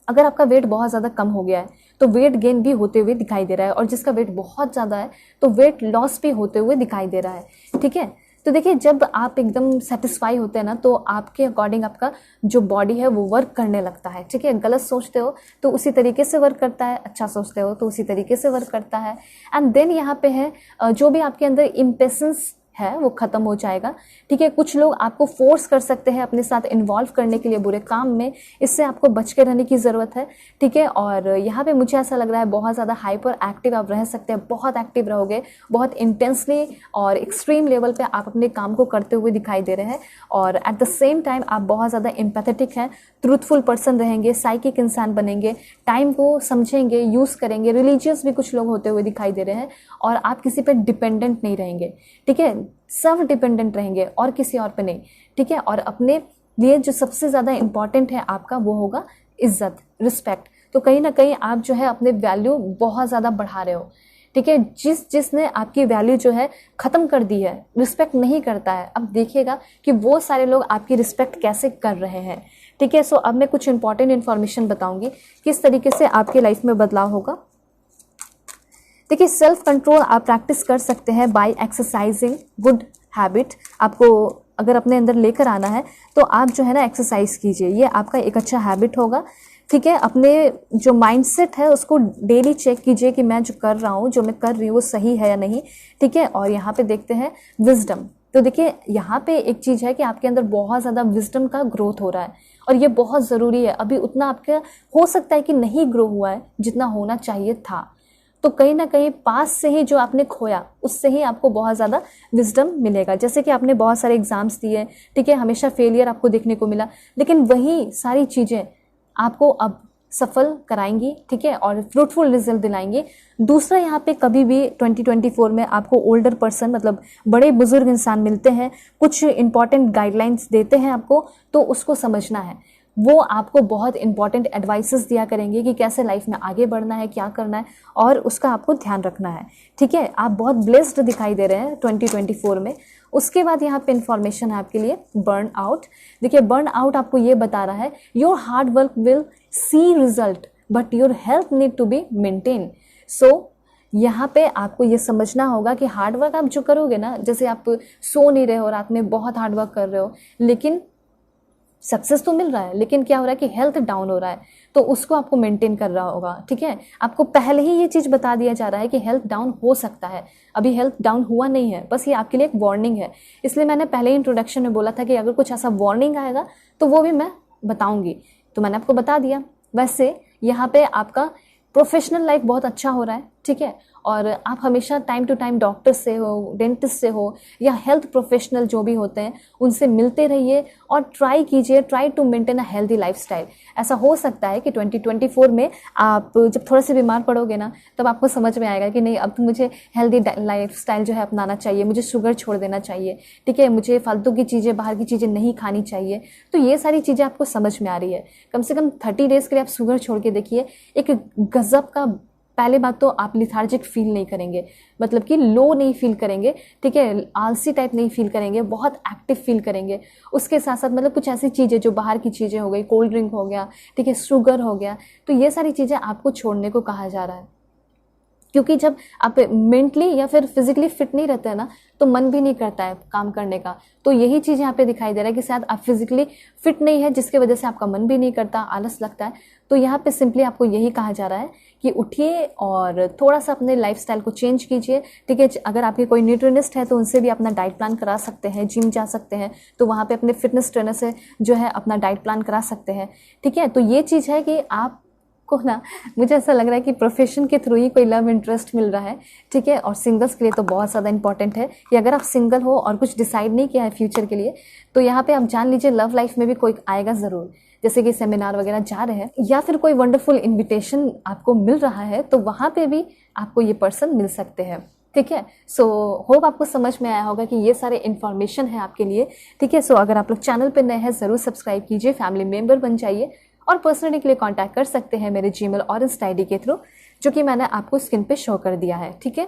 अगर आपका वेट बहुत ज़्यादा कम हो गया है तो वेट गेन भी होते हुए दिखाई दे रहा है, और जिसका वेट बहुत ज़्यादा है तो वेट लॉस भी होते हुए दिखाई दे रहा है। ठीक है, तो देखिए जब आप एकदम सेटिस्फाई होते हैं ना, तो आपके अकॉर्डिंग आपका जो बॉडी है वो वर्क करने लगता है। ठीक है, गलत सोचते हो तो उसी तरीके से वर्क करता है, अच्छा सोचते हो तो उसी तरीके से वर्क करता है। एंड देन यहाँ पे है जो भी आपके अंदर इम्पेशेंस है वो खत्म हो जाएगा। ठीक है, कुछ लोग आपको फोर्स कर सकते हैं अपने साथ इन्वॉल्व करने के लिए बुरे काम में, इससे आपको बच के रहने की ज़रूरत है। ठीक है, और यहाँ पे मुझे ऐसा लग रहा है बहुत ज़्यादा हाइपर एक्टिव आप रह सकते हैं, बहुत एक्टिव रहोगे, बहुत इंटेंसली और एक्सट्रीम लेवल पे आप अपने काम को करते हुए दिखाई दे रहे हैं, और एट द सेम टाइम आप बहुत ज़्यादा एम्पैथेटिक हैं। ट्रूथफुल पर्सन रहेंगे, साइकिक इंसान बनेंगे, टाइम को समझेंगे, यूज़ करेंगे, रिलीजियस भी कुछ लोग होते हुए दिखाई दे रहे हैं, और आप किसी पे डिपेंडेंट नहीं रहेंगे, ठीक है, सब डिपेंडेंट रहेंगे और किसी और पे नहीं, ठीक है। और अपने लिए जो सबसे ज़्यादा इंपॉर्टेंट है आपका वो होगा इज्जत, रिस्पेक्ट। तो कहीं ना कहीं आप जो है अपने वैल्यू बहुत ज़्यादा बढ़ा रहे हो, ठीक है। जिसने आपकी वैल्यू जो है ख़त्म कर दी है, रिस्पेक्ट नहीं करता है, अब देखिएगा कि वो सारे लोग आपकी रिस्पेक्ट कैसे कर रहे हैं, ठीक है। सो अब मैं कुछ इंपॉर्टेंट इन्फॉर्मेशन बताऊंगी किस तरीके से आपके लाइफ में बदलाव होगा। देखिए, सेल्फ कंट्रोल आप प्रैक्टिस कर सकते हैं बाय एक्सरसाइजिंग गुड हैबिट। आपको अगर अपने अंदर लेकर आना है तो आप जो है ना एक्सरसाइज कीजिए, ये आपका एक अच्छा हैबिट होगा, ठीक है। अपने जो माइंडसेट है उसको डेली चेक कीजिए कि मैं जो कर रहा हूँ, जो मैं कर रही हूँ वो सही है या नहीं, ठीक है। और यहाँ पे देखते हैं विजडम। तो देखिए यहाँ पे एक चीज़ है कि आपके अंदर बहुत ज़्यादा विजडम का ग्रोथ हो रहा है और ये बहुत ज़रूरी है। अभी उतना आपका हो सकता है कि नहीं ग्रो हुआ है जितना होना चाहिए था, तो कहीं ना कहीं पास से ही जो आपने खोया उससे ही आपको बहुत ज़्यादा विजडम मिलेगा। जैसे कि आपने बहुत सारे एग्जाम्स दिए, ठीक है, हमेशा फेलियर आपको देखने को मिला, लेकिन वही सारी चीज़ें आपको अब सफल कराएंगी, ठीक है, और फ्रूटफुल रिजल्ट दिलाएंगी। दूसरा, यहाँ पे कभी भी 2024 में आपको ओल्डर पर्सन मतलब बड़े बुजुर्ग इंसान मिलते हैं, कुछ इंपॉर्टेंट गाइडलाइंस देते हैं आपको, तो उसको समझना है। वो आपको बहुत इंपॉर्टेंट एडवाइसेस दिया करेंगे कि कैसे लाइफ में आगे बढ़ना है, क्या करना है, और उसका आपको ध्यान रखना है, ठीक है। आप बहुत ब्लेस्ड दिखाई दे रहे हैं 2024 में। उसके बाद यहाँ पे इंफॉर्मेशन है आपके लिए बर्न आउट। देखिए, बर्न आउट आपको ये बता रहा है your hard work will see result but your health need to be maintain. So यहाँ पे आपको ये समझना होगा कि हार्ड वर्क आप जो करोगे ना, जैसे आप सो नहीं रहे हो, रात में बहुत हार्ड वर्क कर रहे हो, लेकिन सक्सेस तो मिल रहा है, लेकिन क्या हो रहा है कि हेल्थ डाउन हो रहा है, तो उसको आपको मेंटेन कर रहा होगा, ठीक है। आपको पहले ही ये चीज़ बता दिया जा रहा है कि हेल्थ डाउन हो सकता है, अभी हेल्थ डाउन हुआ नहीं है, बस ये आपके लिए एक वार्निंग है। इसलिए मैंने पहले ही इंट्रोडक्शन में बोला था कि अगर कुछ ऐसा वार्निंग आएगा तो वो भी मैं बताऊंगी, तो मैंने आपको बता दिया। वैसे यहाँ पे आपका प्रोफेशनल लाइफ बहुत अच्छा हो रहा है, ठीक है, और आप हमेशा टाइम टू टाइम डॉक्टर से हो, डेंटिस्ट से हो, या हेल्थ प्रोफेशनल जो भी होते हैं उनसे मिलते रहिए और ट्राई कीजिए, try to maintain a healthy lifestyle. ऐसा हो सकता है कि 2024 में आप जब थोड़ा से बीमार पड़ोगे ना, तब आपको समझ में आएगा कि नहीं, अब तो मुझे हेल्दी लाइफस्टाइल जो है अपनाना चाहिए, मुझे शुगर छोड़ देना चाहिए, ठीक है, मुझे फालतू की चीज़ें, बाहर की चीज़ें नहीं खानी चाहिए। तो ये सारी चीज़ें आपको समझ में आ रही है। कम से कम 30 डेज़ के लिए आप शुगर छोड़ के देखिए, एक गजब का, पहले बात तो आप लिथार्जिक फील नहीं करेंगे, मतलब कि लो नहीं फील करेंगे, ठीक है, आलसी टाइप नहीं फील करेंगे, बहुत एक्टिव फील करेंगे। उसके साथ साथ मतलब कुछ ऐसी चीज़ें जो बाहर की चीज़ें हो गई, कोल्ड ड्रिंक हो गया, ठीक है, शुगर हो गया, तो ये सारी चीज़ें आपको छोड़ने को कहा जा रहा है। क्योंकि जब आप मेंटली या फिर फिजिकली फिट नहीं रहते हैं ना, तो मन भी नहीं करता है काम करने का। तो यही चीज़ यहाँ पे दिखाई दे रहा है कि शायद आप फिजिकली फिट नहीं है, जिसकी वजह से आपका मन भी नहीं करता, आलस लगता है। तो यहाँ पे सिंपली आपको यही कहा जा रहा है कि उठिए और थोड़ा सा अपने लाइफस्टाइल को चेंज कीजिए, ठीक है। अगर आपके कोई न्यूट्रिनिस्ट है तो उनसे भी अपना डाइट प्लान करा सकते हैं, जिम जा सकते हैं तो वहाँ पे अपने फिटनेस ट्रेनर से जो है अपना डाइट प्लान करा सकते हैं, ठीक है। तो ये चीज़ है कि आप को ना, मुझे ऐसा लग रहा है कि प्रोफेशन के थ्रू ही कोई लव इंटरेस्ट मिल रहा है, ठीक है। और सिंगल्स के लिए तो बहुत ज़्यादा इंपॉर्टेंट है कि अगर आप सिंगल हो और कुछ डिसाइड नहीं किया है फ्यूचर के लिए, तो यहाँ पे आप जान लीजिए लव लाइफ में भी कोई आएगा ज़रूर। जैसे कि सेमिनार वगैरह जा रहे हैं या फिर कोई वंडरफुल इन्विटेशन आपको मिल रहा है, तो वहाँ पे भी आपको ये पर्सन मिल सकते हैं, ठीक है। सो होप आपको समझ में आया होगा कि ये सारे इन्फॉर्मेशन है आपके लिए, ठीक है। सो अगर आप लोग चैनल पर नए हैं ज़रूर सब्सक्राइब कीजिए, फैमिली मेम्बर बन जाइए, और पर्सनली के लिए कांटेक्ट कर सकते हैं मेरे जीमेल और इंस्टा आईडी के थ्रू, जो कि मैंने आपको स्क्रीन पे शो कर दिया है, ठीक है।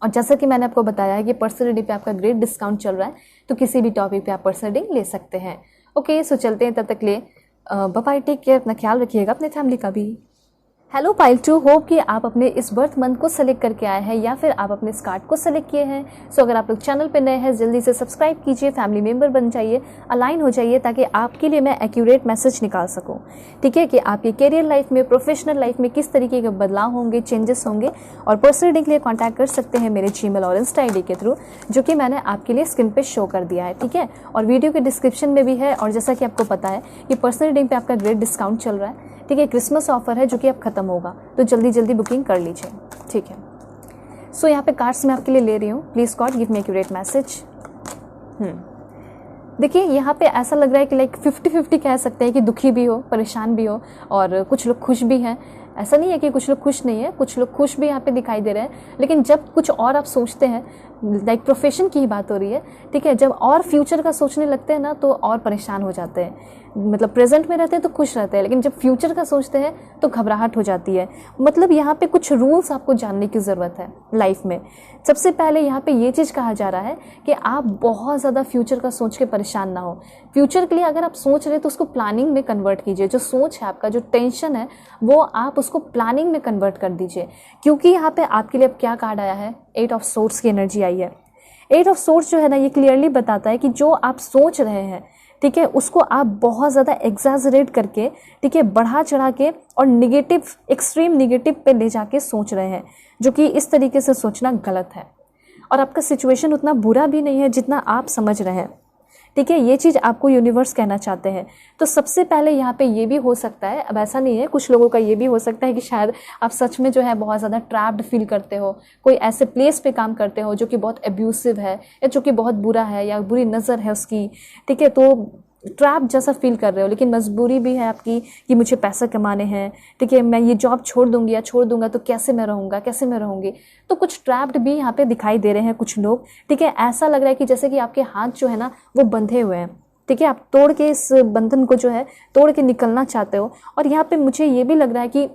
और जैसा कि मैंने आपको बताया है कि पर्सनल रीडिंग पे आपका ग्रेट डिस्काउंट चल रहा है, तो किसी भी टॉपिक पे आप पर्सनल रीडिंग ले सकते हैं। ओके, सो चलते हैं, तब तक ले बाय बाय, टेक केयर, अपना ख्याल रखिएगा, अपने फैमिली का भी। हेलो पाइल 2, होप कि आप अपने इस बर्थ मंथ को सेलेक्ट करके आए हैं या फिर आप अपने इस कार्ड को सेलेक्ट किए हैं। सो अगर आप लोग चैनल पे नए हैं जल्दी से सब्सक्राइब कीजिए, फैमिली मेंबर बन जाइए, अलाइन हो जाइए, ताकि आपके लिए मैं एक्यूरेट मैसेज निकाल सकूं, ठीक है, कि आपके करियर लाइफ में, प्रोफेशनल लाइफ में किस तरीके के बदलाव होंगे, चेंजेस होंगे। और पर्सनल रीडिंग के लिए कॉन्टैक्ट कर सकते हैं मेरे जीमेल और इंस्टा आईडी के थ्रू, जो कि मैंने आपके लिए स्क्रीन पे शो कर दिया है, ठीक है। और वीडियो के डिस्क्रिप्शन में भी है। और जैसा कि आपको पता है कि पर्सनल रीडिंग पे आपका ग्रेट डिस्काउंट चल रहा है, ठीक है, क्रिसमस ऑफर है जो कि अब खत्म होगा, तो जल्दी जल्दी बुकिंग कर लीजिए, ठीक है। सो यहाँ पे कार्ड्स मैं आपके लिए ले रही हूँ, please God give me accurate message. देखिए यहाँ पे ऐसा लग रहा है कि लाइक 50-50 कह सकते हैं कि दुखी भी हो, परेशान भी हो, और कुछ लोग खुश भी हैं। ऐसा नहीं है कि कुछ लोग खुश नहीं है, कुछ लोग खुश भी यहाँ पे दिखाई दे रहे हैं। लेकिन जब कुछ और आप सोचते हैं, लाइक प्रोफेशन की ही बात हो रही है, ठीक है, जब और फ्यूचर का सोचने लगते हैं ना तो और परेशान हो जाते हैं। मतलब प्रेजेंट में रहते हैं तो खुश रहते हैं, लेकिन जब फ्यूचर का सोचते हैं तो घबराहट हो जाती है। मतलब यहाँ पे कुछ रूल्स आपको जानने की ज़रूरत है लाइफ में। सबसे पहले यहाँ पे ये चीज़ कहा जा रहा है कि आप बहुत ज़्यादा फ्यूचर का सोच के परेशान ना हो। फ्यूचर के लिए अगर आप सोच रहे हैं तो उसको प्लानिंग में कन्वर्ट कीजिए। जो सोच है आपका, जो टेंशन है, वो आप उसको प्लानिंग में कन्वर्ट कर दीजिए। क्योंकि यहाँ पे आपके लिए अब क्या कार्ड आया है, 8 ऑफ सोर्ड्स की एनर्जी आई है। 8 ऑफ सोर्ड्स जो है ना, ये क्लियरली बताता है कि जो आप सोच रहे हैं, ठीक है, उसको आप बहुत ज़्यादा एग्जैजरेट करके, ठीक है, बढ़ा चढ़ा के और निगेटिव, एक्सट्रीम निगेटिव पे ले जाके सोच रहे हैं, जो कि इस तरीके से सोचना गलत है। और आपका सिचुएशन उतना बुरा भी नहीं है जितना आप समझ रहे हैं, ठीक है। ये चीज़ आपको यूनिवर्स कहना चाहते हैं। तो सबसे पहले यहाँ पे ये भी हो सकता है, अब ऐसा नहीं है, कुछ लोगों का ये भी हो सकता है कि शायद आप सच में जो है बहुत ज़्यादा ट्रैप्ड फील करते हो, कोई ऐसे प्लेस पे काम करते हो जो कि बहुत एब्यूसिव है या जो कि बहुत बुरा है या बुरी नज़र है उसकी, ठीक है, तो ट्रैप जैसा फील कर रहे हो, लेकिन मजबूरी भी है आपकी कि मुझे पैसा कमाने हैं, ठीक है, मैं ये जॉब छोड़ दूंगी या छोड़ दूंगा तो कैसे मैं रहूँगा, कैसे मैं रहूँगी। तो कुछ ट्रैप्ड भी यहाँ पे दिखाई दे रहे हैं कुछ लोग, ठीक है। ऐसा लग रहा है कि जैसे कि आपके हाथ जो है ना वो बंधे हुए हैं, ठीक है, आप तोड़ के इस बंधन को जो है तोड़ के निकलना चाहते हो। और यहाँ पे मुझे ये भी लग रहा है कि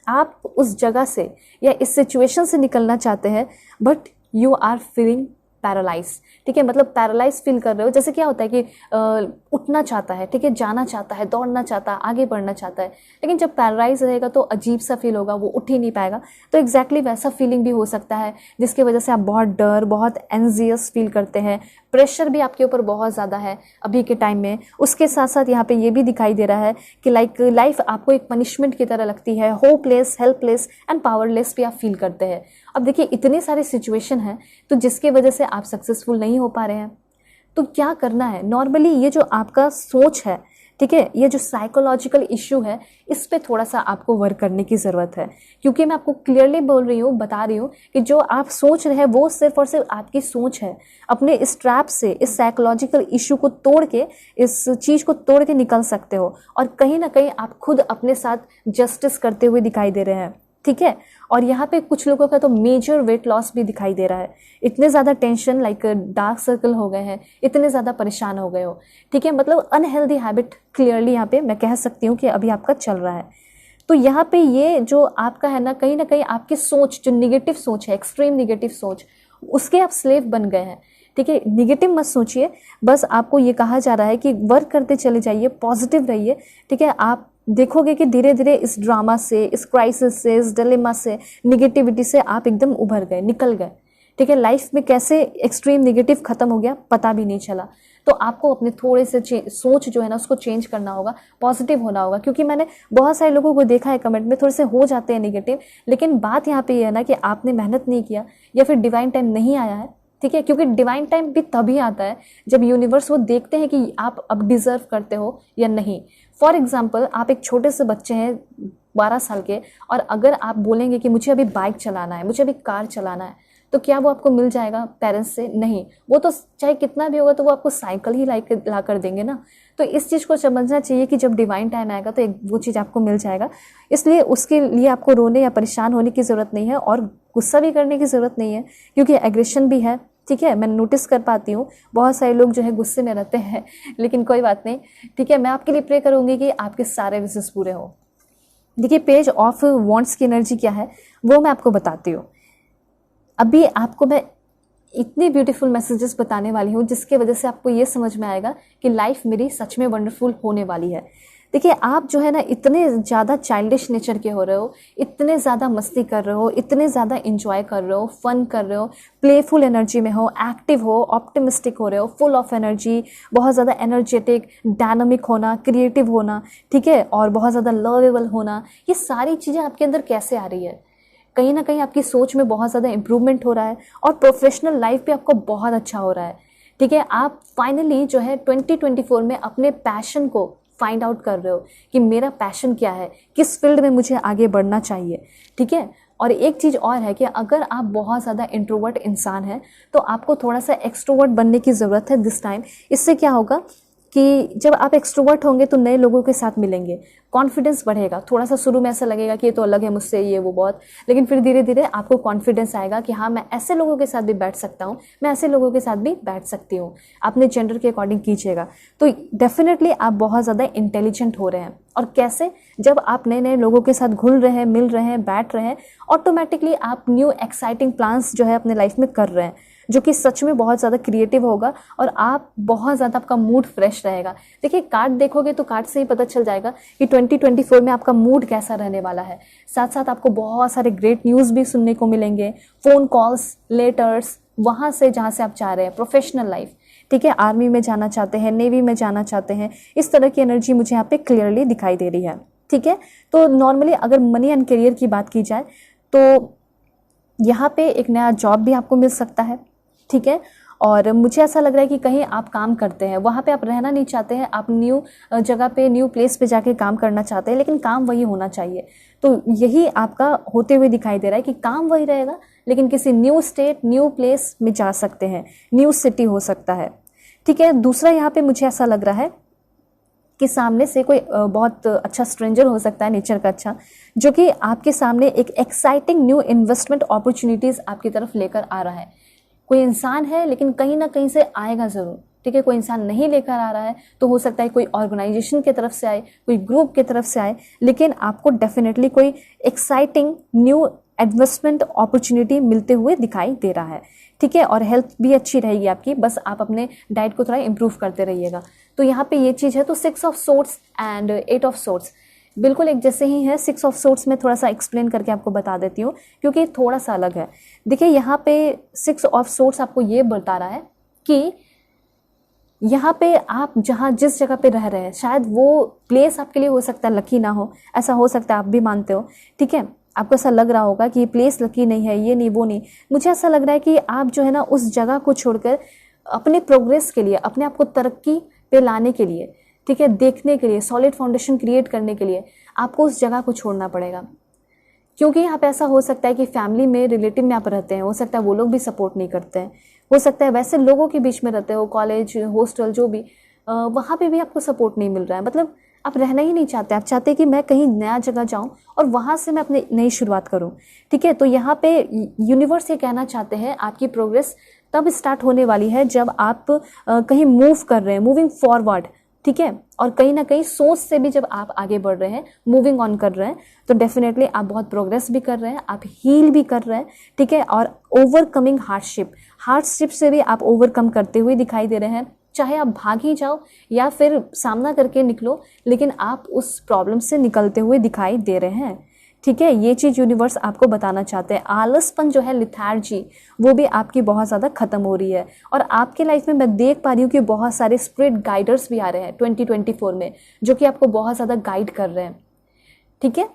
आप उस जगह से या इस सिचुएशन से निकलना चाहते हैं, but you are feeling paralyse, ठीक है, मतलब पैरालाइज फील कर रहे हो। जैसे क्या होता है कि उठना चाहता है, ठीक है, जाना चाहता है, दौड़ना चाहता है, आगे बढ़ना चाहता है, लेकिन जब पैरालाइज रहेगा तो अजीब सा फील होगा, वो उठ ही नहीं पाएगा। तो एग्जैक्टली वैसा फीलिंग भी हो सकता है, जिसकी वजह से आप बहुत डर, बहुत एंजियस फील करते हैं। प्रेशर भी आपके ऊपर बहुत ज़्यादा है अभी के टाइम में। उसके साथ साथ यहाँ पे ये भी दिखाई दे रहा है कि लाइक लाइफ आपको एक पनिशमेंट की तरह लगती है। होपलेस, हेल्पलेस एंड पावरलेस भी आप फील करते हैं। अब देखिए इतने सारे सिचुएशन हैं तो जिसकी वजह से आप सक्सेसफुल नहीं हो पा रहे हैं, तो क्या करना है। नॉर्मली ये जो आपका सोच है, ठीक है, ये जो साइकोलॉजिकल इश्यू है, इस पे थोड़ा सा आपको वर्क करने की ज़रूरत है। क्योंकि मैं आपको क्लियरली बोल रही हूँ, बता रही हूँ कि जो आप सोच रहे हैं वो सिर्फ और सिर्फ आपकी सोच है। अपने इस ट्रैप से, इस साइकोलॉजिकल इश्यू को तोड़ के, इस चीज़ को तोड़ के निकल सकते हो। और कहीं ना कहीं आप खुद अपने साथ जस्टिस करते हुए दिखाई दे रहे हैं, ठीक है। और यहाँ पे कुछ लोगों का तो मेजर वेट लॉस भी दिखाई दे रहा है। इतने ज़्यादा टेंशन, लाइक डार्क सर्कल हो गए हैं, इतने ज़्यादा परेशान हो गए हो, ठीक है, मतलब अनहेल्दी हैबिट क्लियरली यहाँ पे मैं कह सकती हूँ कि अभी आपका चल रहा है। तो यहाँ पे ये जो आपका है ना कहीं आपकी सोच, जो निगेटिव सोच है, एक्सट्रीम निगेटिव सोच, उसके आप स्लेव बन गए हैं, ठीक है। निगेटिव मत सोचिए, बस आपको ये कहा जा रहा है कि वर्क करते चले जाइए, पॉजिटिव रहिए, ठीक है। आप देखोगे कि धीरे धीरे इस ड्रामा से, इस क्राइसिस से, इस डिलेमा से, निगेटिविटी से आप एकदम उभर गए, निकल गए, ठीक है। लाइफ में कैसे एक्सट्रीम निगेटिव खत्म हो गया पता भी नहीं चला। तो आपको अपने थोड़े से सोच जो है ना उसको चेंज करना होगा, पॉजिटिव होना होगा। क्योंकि मैंने बहुत सारे लोगों को देखा है कमेंट में थोड़े से हो जाते हैं निगेटिव, लेकिन बात यहाँ पे ये है ना कि आपने मेहनत नहीं किया या फिर डिवाइन टाइम नहीं आया है, ठीक है। क्योंकि डिवाइन टाइम भी तभी आता है जब यूनिवर्स वो देखते हैं कि आप अब डिजर्व करते हो या नहीं। फॉर एग्जाम्पल, आप एक छोटे से बच्चे हैं 12 साल के, और अगर आप बोलेंगे कि मुझे अभी बाइक चलाना है, मुझे अभी कार चलाना है, तो क्या वो आपको मिल जाएगा पेरेंट्स से? नहीं, वो तो चाहे कितना भी होगा तो वो आपको साइकिल ही ला कर देंगे ना। तो इस चीज़ को समझना चाहिए कि जब डिवाइन टाइम आएगा तो एक वो चीज़ आपको मिल जाएगा। इसलिए उसके लिए आपको रोने या परेशान होने की ज़रूरत नहीं है, और गुस्सा भी करने की ज़रूरत नहीं है, क्योंकि एग्रेशन भी है, ठीक है। मैं नोटिस कर पाती हूँ बहुत सारे लोग जो है गुस्से में रहते हैं, लेकिन कोई बात नहीं, ठीक है। मैं आपके लिए प्रे करूँगी कि आपके सारे विशेष पूरे हो। देखिए पेज ऑफ वॉन्ट्स की एनर्जी क्या है वो मैं आपको बताती हूँ। अभी आपको मैं इतनी ब्यूटीफुल मैसेजेस बताने वाली हूँ जिसके वजह से आपको ये समझ में आएगा कि लाइफ मेरी सच में वंडरफुल होने वाली है। देखिए आप जो है ना इतने ज़्यादा चाइल्डिश नेचर के हो रहे हो, इतने ज़्यादा मस्ती कर रहे हो, इतने ज़्यादा इंजॉय कर रहे हो, फन कर रहे हो, प्लेफुल एनर्जी में हो, एक्टिव हो, ऑप्टिमिस्टिक हो रहे हो, फुल ऑफ एनर्जी, बहुत ज़्यादा एनर्जेटिक, डायनामिक होना, क्रिएटिव होना, ठीक है, और बहुत ज़्यादा लवेबल होना। ये सारी चीज़ें आपके अंदर कैसे आ रही है? कहीं ना कहीं आपकी सोच में बहुत ज़्यादा इंप्रूवमेंट हो रहा है, और प्रोफेशनल लाइफ भी आपको बहुत अच्छा हो रहा है, ठीक है। आप फाइनली जो है 2024 में अपने पैशन को फाइंड आउट कर रहे हो कि मेरा पैशन क्या है, किस फील्ड में मुझे आगे बढ़ना चाहिए, ठीक है। और एक चीज़ और है कि अगर आप बहुत ज़्यादा इंट्रोवर्ट इंसान हैं तो आपको थोड़ा सा एक्सट्रोवर्ट बनने की ज़रूरत है दिस टाइम। इससे क्या होगा कि जब आप एक्सट्रोवर्ट होंगे तो नए लोगों के साथ मिलेंगे, कॉन्फिडेंस बढ़ेगा। थोड़ा सा शुरू में ऐसा लगेगा कि ये तो अलग है मुझसे, ये वो बहुत, लेकिन फिर धीरे धीरे आपको कॉन्फिडेंस आएगा कि हाँ मैं ऐसे लोगों के साथ भी बैठ सकता हूँ, मैं ऐसे लोगों के साथ भी बैठ सकती हूँ। अपने जेंडर के अकॉर्डिंग कीजिएगा तो डेफिनेटली आप बहुत ज़्यादा इंटेलिजेंट हो रहे हैं। और कैसे? जब आप नए नए लोगों के साथ घुल रहे हैं, मिल रहे हैं, बैठ रहे हैं, ऑटोमेटिकली आप न्यू एक्साइटिंग प्लान्स जो है अपने लाइफ में कर रहे हैं, जो कि सच में बहुत ज़्यादा क्रिएटिव होगा और आप बहुत ज़्यादा, आपका मूड फ्रेश रहेगा। देखिए कार्ड देखोगे तो कार्ड से ही पता चल जाएगा कि 2024 में आपका मूड कैसा रहने वाला है। साथ साथ आपको बहुत सारे ग्रेट न्यूज़ भी सुनने को मिलेंगे, फ़ोन कॉल्स, लेटर्स, वहाँ से जहाँ से आप चाह रहे हैं, प्रोफेशनल लाइफ, ठीक है, आर्मी में जाना चाहते हैं, नेवी में जाना चाहते हैं, इस तरह की एनर्जी मुझे यहाँ पे क्लियरली दिखाई दे रही है। ठीक है, तो नॉर्मली अगर मनी एंड करियर की बात की जाए तो यहाँ पे एक नया जॉब भी आपको मिल सकता है। ठीक है, और मुझे ऐसा लग रहा है कि कहीं आप काम करते हैं, वहाँ पे आप रहना नहीं चाहते हैं, आप न्यू जगह पे, न्यू प्लेस पे जाके काम करना चाहते हैं, लेकिन काम वही होना चाहिए। तो यही आपका होते हुए दिखाई दे रहा है कि काम वही रहेगा, लेकिन किसी न्यू स्टेट, न्यू प्लेस में जा सकते हैं, न्यू सिटी हो सकता है। ठीक है, दूसरा यहाँ पे मुझे ऐसा लग रहा है कि सामने से कोई बहुत अच्छा स्ट्रेंजर हो सकता है, नेचर का अच्छा, जो कि आपके सामने एक एक्साइटिंग न्यू इन्वेस्टमेंट अपॉर्चुनिटीज़ आपकी तरफ लेकर आ रहा है। कोई इंसान है लेकिन कहीं ना कहीं से आएगा ज़रूर। ठीक है, कोई इंसान नहीं लेकर आ रहा है तो हो सकता है कोई ऑर्गेनाइजेशन की तरफ से आए, कोई ग्रुप की तरफ से आए, लेकिन आपको डेफिनेटली कोई एक्साइटिंग न्यू इन्वेस्टमेंट अपॉर्चुनिटी मिलते हुए दिखाई दे रहा है। ठीक है, और हेल्थ भी अच्छी रहेगी आपकी, बस आप अपने डाइट को थोड़ा इंप्रूव करते रहिएगा। तो यहाँ पे ये चीज़ है। तो 6 of sorts and 8 of sorts बिल्कुल एक जैसे ही है। 6 ऑफ सोर्ट्स में थोड़ा सा एक्सप्लेन करके आपको बता देती हूँ क्योंकि थोड़ा सा अलग है। देखिए यहाँ पे 6 ऑफ सोर्ट्स आपको ये बता रहा है कि यहाँ पे आप जहाँ जिस जगह पे रह रहे हैं, शायद वो प्लेस आपके लिए हो सकता है लकी ना हो, ऐसा हो सकता है, आप भी मानते हो। ठीक है, आपको ऐसा लग रहा होगा कि ये प्लेस लकी नहीं है, ये नहीं, वो नहीं। मुझे ऐसा लग रहा है कि आप जो है ना उस जगह को छोड़कर अपने प्रोग्रेस के लिए, अपने आप को तरक्की पे लाने के लिए, ठीक है, देखने के लिए, सॉलिड फाउंडेशन क्रिएट करने के लिए आपको उस जगह को छोड़ना पड़ेगा। क्योंकि यहाँ पे ऐसा हो सकता है कि फैमिली में, रिलेटिव में आप रहते हैं, हो सकता है वो लोग भी सपोर्ट नहीं करते हैं, हो सकता है वैसे लोगों के बीच में रहते हो, कॉलेज, हॉस्टल, जो भी, वहाँ पे भी आपको सपोर्ट नहीं मिल रहा है। मतलब आप रहना ही नहीं चाहते, आप चाहते हैं कि मैं कहीं नया जगह जाऊं और वहाँ से मैं अपनी नई शुरुआत करूं। ठीक है, तो यहाँ पे यूनिवर्स ये कहना चाहते हैं आपकी प्रोग्रेस तब स्टार्ट होने वाली है जब आप कहीं मूव कर रहे हैं, मूविंग फॉरवर्ड। ठीक है, और कहीं ना कहीं सोच से भी जब आप आगे बढ़ रहे हैं, मूविंग ऑन कर रहे हैं, तो डेफिनेटली आप बहुत प्रोग्रेस भी कर रहे हैं, आप हील भी कर रहे हैं। ठीक है, और ओवरकमिंग हार्डशिप से भी आप ओवरकम करते हुए दिखाई दे रहे हैं। चाहे आप भाग ही जाओ या फिर सामना करके निकलो, लेकिन आप उस प्रॉब्लम से निकलते हुए दिखाई दे रहे हैं। ठीक है, ये चीज़ यूनिवर्स आपको बताना चाहते हैं। आलसपन जो है, लिथार्जी, वो भी आपकी बहुत ज़्यादा खत्म हो रही है। और आपके लाइफ में मैं देख पा रही हूँ कि बहुत सारे स्पिरिट गाइडर्स भी आ रहे हैं 2024 में, जो कि आपको बहुत ज़्यादा गाइड कर रहे हैं। ठीक है,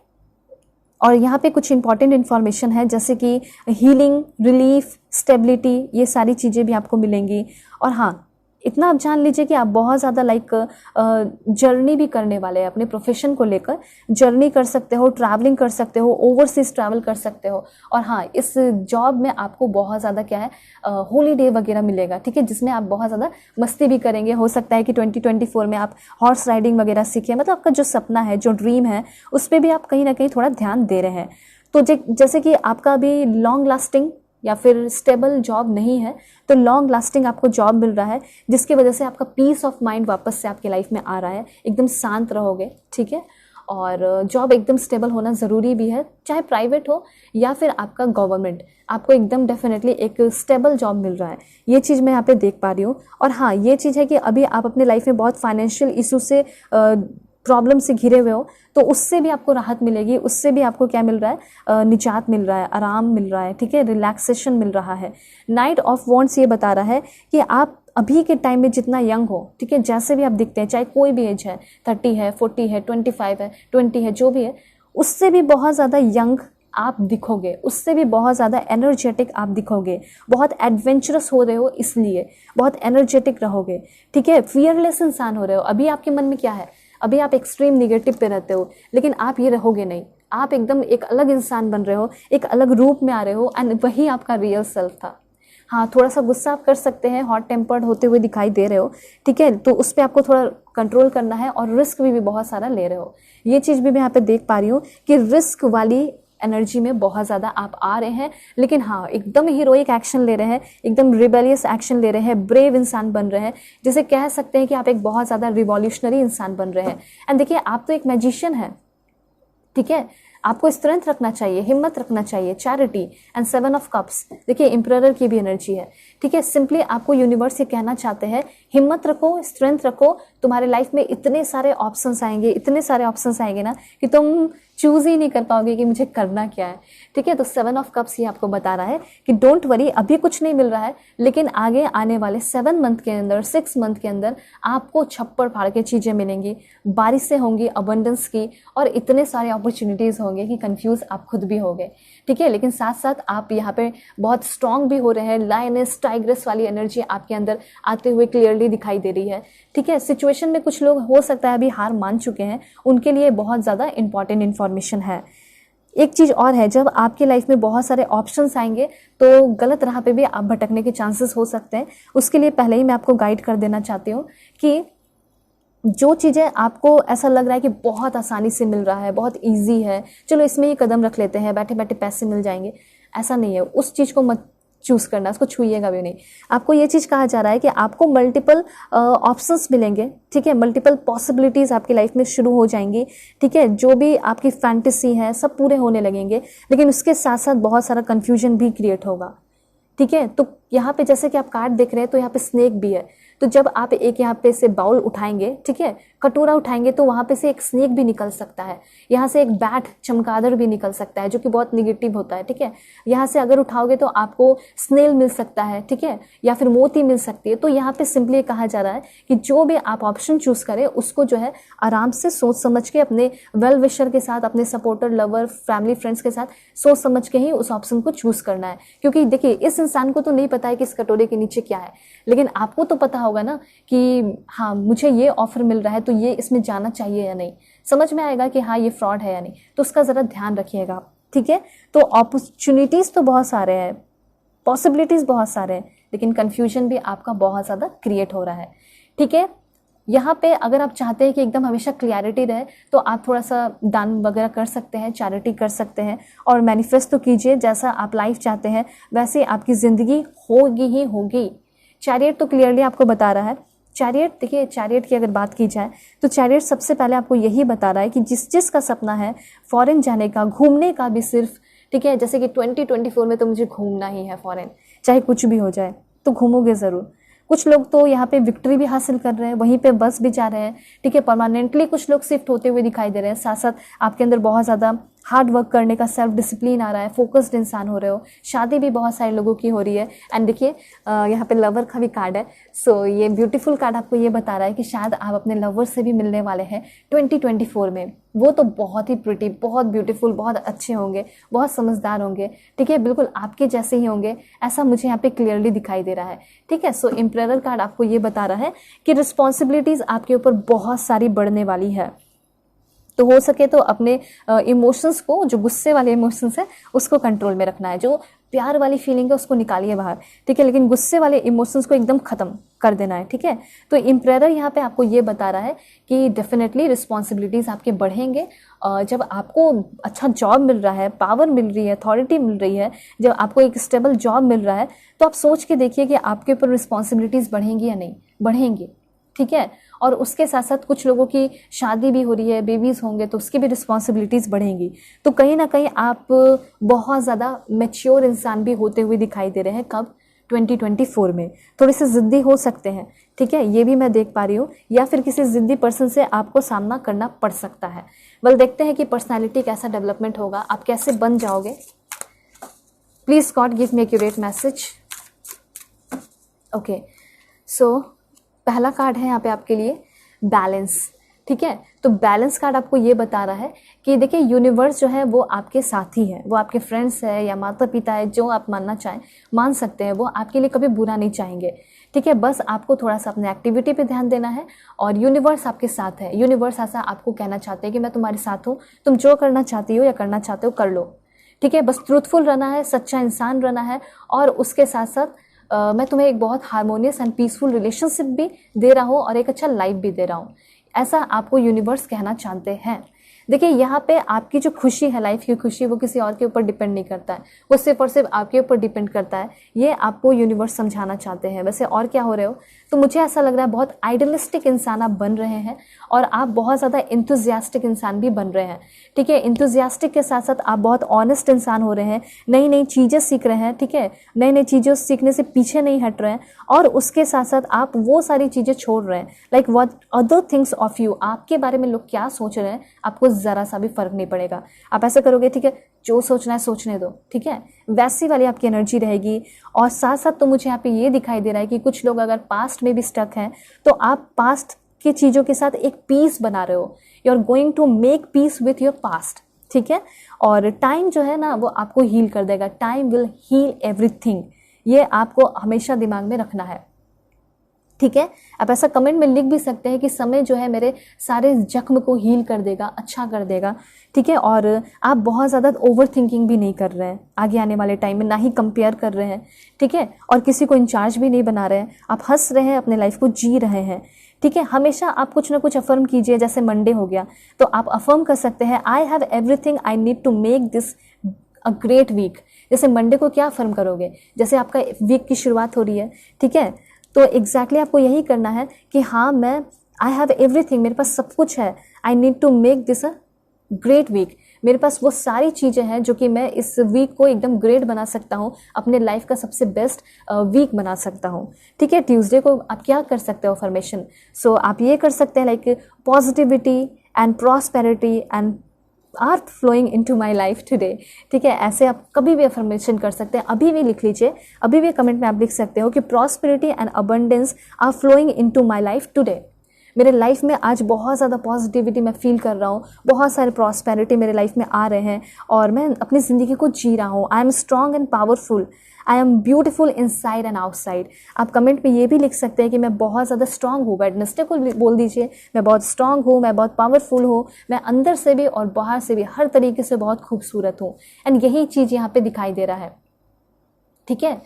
और यहाँ पे कुछ इंपॉर्टेंट इन्फॉर्मेशन है, जैसे कि हीलिंग, रिलीफ, स्टेबिलिटी, ये सारी चीज़ें भी आपको मिलेंगी। और हाँ, इतना आप जान लीजिए कि आप बहुत ज़्यादा जर्नी भी करने वाले हैं अपने प्रोफेशन को लेकर। जर्नी कर सकते हो, ट्रैवलिंग कर सकते हो, ओवरसीज ट्रैवल कर सकते हो। और हाँ, इस जॉब में आपको बहुत ज़्यादा क्या है, हॉलीडे वगैरह मिलेगा। ठीक है, जिसमें आप बहुत ज़्यादा मस्ती भी करेंगे। हो सकता है कि 2024 में आप हॉर्स राइडिंग वगैरह सीखें। मतलब आपका जो सपना है, जो ड्रीम है, उस पर भी आप कहीं ना कहीं थोड़ा ध्यान दे रहे हैं। तो जैसे कि आपका अभी लॉन्ग लास्टिंग या फिर स्टेबल जॉब नहीं है, तो लॉन्ग लास्टिंग आपको जॉब मिल रहा है, जिसकी वजह से आपका पीस ऑफ माइंड वापस से आपके लाइफ में आ रहा है। एकदम शांत रहोगे। ठीक है, और जॉब एकदम स्टेबल होना ज़रूरी भी है, चाहे प्राइवेट हो या फिर आपका गवर्नमेंट, आपको एकदम डेफिनेटली एक स्टेबल जॉब मिल रहा है। ये चीज़ मैं यहाँ पे देख पा रही हूँ। और हाँ, ये चीज़ है कि अभी आप अपने लाइफ में बहुत फाइनेंशियल इशू से, प्रॉब्लम से घिरे हुए हो, तो उससे भी आपको राहत मिलेगी। उससे भी आपको क्या मिल रहा है, निजात मिल रहा है, आराम मिल रहा है। ठीक है, रिलैक्सेशन मिल रहा है। नाइट ऑफ वॉन्ड्स ये बता रहा है कि आप अभी के टाइम में जितना यंग हो, ठीक है, जैसे भी आप दिखते हैं, चाहे कोई भी एज है, 30 है, 40 है, 25 है, 20 है, जो भी है, उससे भी बहुत ज़्यादा यंग आप दिखोगे, उससे भी बहुत ज़्यादा एनर्जेटिक आप दिखोगे। बहुत एडवेंचरस हो रहे हो, इसलिए बहुत एनर्जेटिक रहोगे। ठीक है, फियरलेस इंसान हो रहे हो। अभी आपके मन में क्या है, अभी आप एक्सट्रीम निगेटिव पे रहते हो, लेकिन आप ये रहोगे नहीं। आप एकदम एक अलग इंसान बन रहे हो, एक अलग रूप में आ रहे हो, एंड वही आपका रियल सेल्फ था। हाँ, थोड़ा सा गुस्सा आप कर सकते हैं, हॉट टेम्पर्ड होते हुए दिखाई दे रहे हो, ठीक है, तो उस पर आपको थोड़ा कंट्रोल करना है, और रिस्क भी बहुत सारा ले रहे हो। ये चीज़ भी मैं यहाँ पे देख पा रही हूँ कि रिस्क वाली एनर्जी में बहुत ज़्यादा आप आ रहे हैं, लेकिन हाँ एकदम हीरोइक एक्शन ले रहे हैं, एकदम रिबेलियस एक्शन ले रहे हैं, ब्रेव इंसान बन रहे हैं, जिसे कह सकते हैं कि आप एक बहुत ज़्यादा रिवॉल्यूशनरी इंसान बन रहे हैं। एंड देखिए, आप तो एक मैजिशियन है, ठीक है, आपको स्ट्रेंथ रखना चाहिए, हिम्मत रखना चाहिए, चैरिटी एंड 7 ऑफ कप्स, देखिए एम्परर की भी एनर्जी है, ठीक है। सिंपली आपको यूनिवर्स ये कहना चाहते हैं, हिम्मत रखो, स्ट्रेंथ रखो, तुम्हारे लाइफ में इतने सारे ऑप्शंस आएंगे, इतने सारे ऑप्शंस आएंगे ना कि तुम चूज ही नहीं कर पाओगे कि मुझे करना क्या है, ठीक है। तो 7 ऑफ कप्स ये आपको बता रहा है कि डोंट वरी, अभी कुछ नहीं मिल रहा है, लेकिन आगे आने वाले 7 मंथ के अंदर, 6 मंथ के अंदर आपको छप्पर फाड़ के चीज़ें मिलेंगी, बारिशें होंगी अबंडेंस की, और इतने सारे अपॉर्चुनिटीज़ होंगे कि कंफ्यूज आप खुद भी होंगे, ठीक है। लेकिन साथ साथ आप यहाँ पे बहुत स्ट्रांग भी हो रहे हैं, लायनेस टाइग्रेस वाली एनर्जी आपके अंदर आते हुए क्लियरली दिखाई दे रही है, ठीक है। सिचुएशन में कुछ लोग हो सकता है अभी हार मान चुके हैं, उनके लिए बहुत ज़्यादा इंपॉर्टेंट इन्फॉर्मेशन है। एक चीज़ और है, जब आपके लाइफ में बहुत सारे ऑप्शंस आएंगे तो गलत राह पे भी आप भटकने के चांसेस हो सकते हैं। उसके लिए पहले ही मैं आपको गाइड कर देना चाहती हूँ कि जो चीज़ें आपको ऐसा लग रहा है कि बहुत आसानी से मिल रहा है, बहुत इजी है, चलो इसमें ही कदम रख लेते हैं, बैठे बैठे पैसे मिल जाएंगे, ऐसा नहीं है। उस चीज़ को मत चूज़ करना, उसको छूइएगा भी नहीं। आपको ये चीज़ कहा जा रहा है कि आपको मल्टीपल ऑप्शंस मिलेंगे, ठीक है, मल्टीपल पॉसिबिलिटीज़ आपकी लाइफ में शुरू हो जाएंगी, ठीक है। जो भी आपकी फैंटेसी है सब पूरे होने लगेंगे, लेकिन उसके साथ साथ बहुत सारा कन्फ्यूजन भी क्रिएट होगा, ठीक है। तो यहाँ पे जैसे कि आप कार्ड देख रहे हैं, तो यहाँ पे स्नेक भी है, तो जब आप एक यहाँ पे से बाउल उठाएंगे, ठीक है, कटोरा उठाएंगे, तो वहाँ पे से एक स्नेक भी निकल सकता है, यहाँ से एक बैट चमगादड़ भी निकल सकता है जो कि बहुत निगेटिव होता है, ठीक है। यहाँ से अगर उठाओगे तो आपको स्नेल मिल सकता है, ठीक है, या फिर मोती मिल सकती है। तो यहाँ पे सिंपली कहा जा रहा है कि जो भी आप ऑप्शन चूज करें उसको जो है आराम से सोच समझ के, अपने वेल विशर के साथ, अपने सपोर्टर, लवर, फैमिली, फ्रेंड्स के साथ सोच समझ के ही उस ऑप्शन को चूज करना है। क्योंकि देखिए, इस इंसान को तो नहीं पता है कि इस कटोरे के नीचे क्या है, लेकिन आपको तो पता होगा ना कि हाँ मुझे ये ऑफर मिल रहा है, तो ये इसमें जाना चाहिए या नहीं, समझ में आएगा कि हाँ ये फ्रॉड है या नहीं, तो उसका ज़रा ध्यान रखिएगा, ठीक है। तो अपॉर्चुनिटीज़ तो बहुत सारे हैं, पॉसिबिलिटीज़ बहुत सारे हैं, लेकिन कन्फ्यूजन भी आपका बहुत ज़्यादा क्रिएट हो रहा है, ठीक है। यहाँ पे अगर आप चाहते हैं कि एकदम हमेशा क्लैरिटी रहे, तो आप थोड़ा सा दान वगैरह कर सकते हैं, चैरिटी कर सकते हैं, और मैनिफेस्ट तो कीजिए, जैसा आप लाइफ चाहते हैं वैसे आपकी ज़िंदगी होगी ही होगी। चैरियट तो क्लियरली आपको बता रहा है। चैरियट, देखिए चैरियट की अगर बात की जाए तो चैरियट सबसे पहले आपको यही बता रहा है कि जिस का सपना है फॉरेन जाने का, घूमने का भी सिर्फ, ठीक है, जैसे कि 2024 में तो मुझे घूमना ही है फॉरेन, चाहे कुछ भी हो जाए, तो घूमोगे ज़रूर। कुछ लोग तो यहाँ पे विक्ट्री भी हासिल कर रहे हैं, वहीं पे बस भी जा रहे हैं, ठीक है, परमानेंटली कुछ लोग शिफ्ट होते हुए दिखाई दे रहे हैं। साथ साथ आपके अंदर बहुत ज़्यादा हार्ड वर्क करने का, सेल्फ डिसिप्लिन आ रहा है, फोकस्ड इंसान हो रहे हो, शादी भी बहुत सारे लोगों की हो रही है। एंड देखिए यहाँ पे लवर का भी कार्ड है, सो ये ब्यूटीफुल कार्ड आपको ये बता रहा है कि शायद आप अपने लवर से भी मिलने वाले हैं 2024 में। वो तो बहुत ही प्रिटी, बहुत ब्यूटीफुल, बहुत अच्छे होंगे, बहुत समझदार होंगे, ठीक है, बिल्कुल आपके जैसे ही होंगे, ऐसा मुझे यहाँ पे क्लियरली दिखाई दे रहा है, ठीक है। सो एम्परर कार्ड आपको ये बता रहा है कि रिस्पॉन्सिबिलिटीज़ आपके ऊपर बहुत सारी बढ़ने वाली है, तो हो सके तो अपने इमोशंस को, जो गुस्से वाले इमोशंस है उसको कंट्रोल में रखना है, जो प्यार वाली फीलिंग है उसको निकालिए बाहर, ठीक है, लेकिन गुस्से वाले इमोशंस को एकदम खत्म कर देना है, ठीक है। तो एम्परर यहाँ पे आपको ये बता रहा है कि डेफिनेटली रिस्पॉन्सिबिलिटीज़ आपके बढ़ेंगे। जब आपको अच्छा जॉब मिल रहा है, पावर मिल रही है, अथॉरिटी मिल रही है, जब आपको एक स्टेबल जॉब मिल रहा है, तो आप सोच के देखिए कि आपके ऊपर रिस्पॉन्सिबिलिटीज़ बढ़ेंगी या नहीं, बढ़ेंगी, ठीक है। और उसके साथ साथ कुछ लोगों की शादी भी हो रही है, बेबीज होंगे, तो उसकी भी रिस्पॉन्सिबिलिटीज़ बढ़ेंगी। तो कहीं ना कहीं आप बहुत ज़्यादा मैच्योर इंसान भी होते हुए दिखाई दे रहे हैं। कब? 2024 में। थोड़े से ज़िद्दी हो सकते हैं, ठीक है, ये भी मैं देख पा रही हूँ, या फिर किसी ज़िद्दी पर्सन से आपको सामना करना पड़ सकता है। वेल, देखते हैं कि पर्सनैलिटी कैसा डेवलपमेंट होगा, आप कैसे बन जाओगे। Please God give me accurate message. Okay, so पहला कार्ड है यहाँ पे आपके लिए बैलेंस। ठीक है। तो बैलेंस कार्ड आपको ये बता रहा है कि देखिए यूनिवर्स जो है वो आपके साथी है, वो आपके फ्रेंड्स है या माता पिता है, जो आप मानना चाहें मान सकते हैं, वो आपके लिए कभी बुरा नहीं चाहेंगे। ठीक है, बस आपको थोड़ा सा अपने एक्टिविटी पे ध्यान देना है और यूनिवर्स आपके साथ है। यूनिवर्स ऐसा आपको कहना चाहते हैं कि मैं तुम्हारे साथ हूँ, तुम जो करना चाहती हो या करना चाहते हो कर लो। ठीक है, बस ट्रूथफुल रहना है, सच्चा इंसान रहना है और उसके साथ साथ मैं तुम्हें एक बहुत हार्मोनियस एंड पीसफुल रिलेशनशिप भी दे रहा हूँ और एक अच्छा लाइफ भी दे रहा हूँ, ऐसा आपको यूनिवर्स कहना चाहते हैं। देखिए यहाँ पे आपकी जो खुशी है, लाइफ की खुशी, वो किसी और के ऊपर डिपेंड नहीं करता है, वो सिर्फ और सिर्फ आपके ऊपर डिपेंड करता है। ये आपको यूनिवर्स समझाना चाहते हैं। वैसे और क्या हो रहे हो, तो मुझे ऐसा लग रहा है बहुत आइडियलिस्टिक इंसान आप बन रहे हैं और आप बहुत ज़्यादा इंथुजियास्टिक इंसान भी बन रहे हैं। ठीक है, इंथुजियास्टिक के साथ साथ आप बहुत ऑनेस्ट इंसान हो रहे हैं, नई नई चीज़ें सीख रहे हैं। ठीक है, नई नई चीज़ें सीखने से पीछे नहीं हट रहे हैं और उसके साथ साथ आप वो सारी चीज़ें छोड़ रहे हैं, like what other things of you, आपके बारे में लोग क्या सोच रहे हैं आपको ज़रा सा भी फर्क नहीं पड़ेगा। आप ऐसा करोगे, ठीक है, जो सोचना है सोचने दो। ठीक है, वैसी वाली आपकी एनर्जी रहेगी। और साथ साथ तो मुझे यहाँ पे ये दिखाई दे रहा है कि कुछ लोग अगर पास्ट में भी स्टक हैं तो आप पास्ट की चीज़ों के साथ एक पीस बना रहे हो, you are going to make peace with your past. ठीक है, और टाइम जो है ना वो आपको हील कर देगा, टाइम विल हील एवरीथिंग, ये आपको हमेशा दिमाग में रखना है। ठीक है, आप ऐसा कमेंट में लिख भी सकते हैं कि समय जो है मेरे सारे जख्म को हील कर देगा, अच्छा कर देगा। ठीक है, और आप बहुत ज़्यादा ओवर थिंकिंग भी नहीं कर रहे हैं आगे आने वाले टाइम में, ना ही कंपेयर कर रहे हैं। ठीक है, और किसी को इंचार्ज भी नहीं बना रहे हैं, आप हंस रहे हैं, अपने लाइफ को जी रहे हैं। ठीक है, हमेशा आप कुछ ना कुछ अफर्म कीजिए। जैसे मंडे हो गया तो आप अफर्म कर सकते हैं, I have everything I need to make this a great week. जैसे मंडे को क्या अफर्म करोगे, जैसे आपका वीक की शुरुआत हो रही है, ठीक है, तो एग्जैक्टली आपको यही करना है कि हाँ मैं आई हैव एवरीथिंग, मेरे पास सब कुछ है, I need to make this a great week. मेरे पास वो सारी चीज़ें हैं जो कि मैं इस वीक को एकदम ग्रेट बना सकता हूँ, अपने लाइफ का सबसे बेस्ट वीक बना सकता हूँ। ठीक है, ट्यूसडे को आप क्या कर सकते हो अफर्मेशन, सो आप ये कर सकते हैं like positivity and prosperity and are flowing into my life today. ठीक है, ऐसे आप कभी भी अफर्मेशन कर सकते हैं, अभी भी लिख लीजिए, अभी भी कमेंट में आप लिख सकते हो कि prosperity and abundance are flowing into my life today. मेरे लाइफ में आज बहुत ज़्यादा पॉजिटिविटी मैं फील कर रहा हूँ, बहुत सारे प्रॉस्पेरिटी मेरे लाइफ में आ रहे हैं और मैं अपनी ज़िंदगी को जी रहा हूँ। I am strong and powerful, I am beautiful inside and outside. आप कमेंट में ये भी लिख सकते हैं कि मैं बहुत ज़्यादा स्ट्रांग हूँ, वेडनेसडे को बोल दीजिए मैं बहुत स्ट्रांग हूँ, मैं बहुत पावरफुल हूँ, मैं अंदर से भी और बाहर से भी हर तरीके से बहुत खूबसूरत हूँ। एंड यही चीज़ यहाँ पे दिखाई दे रहा है। ठीक है,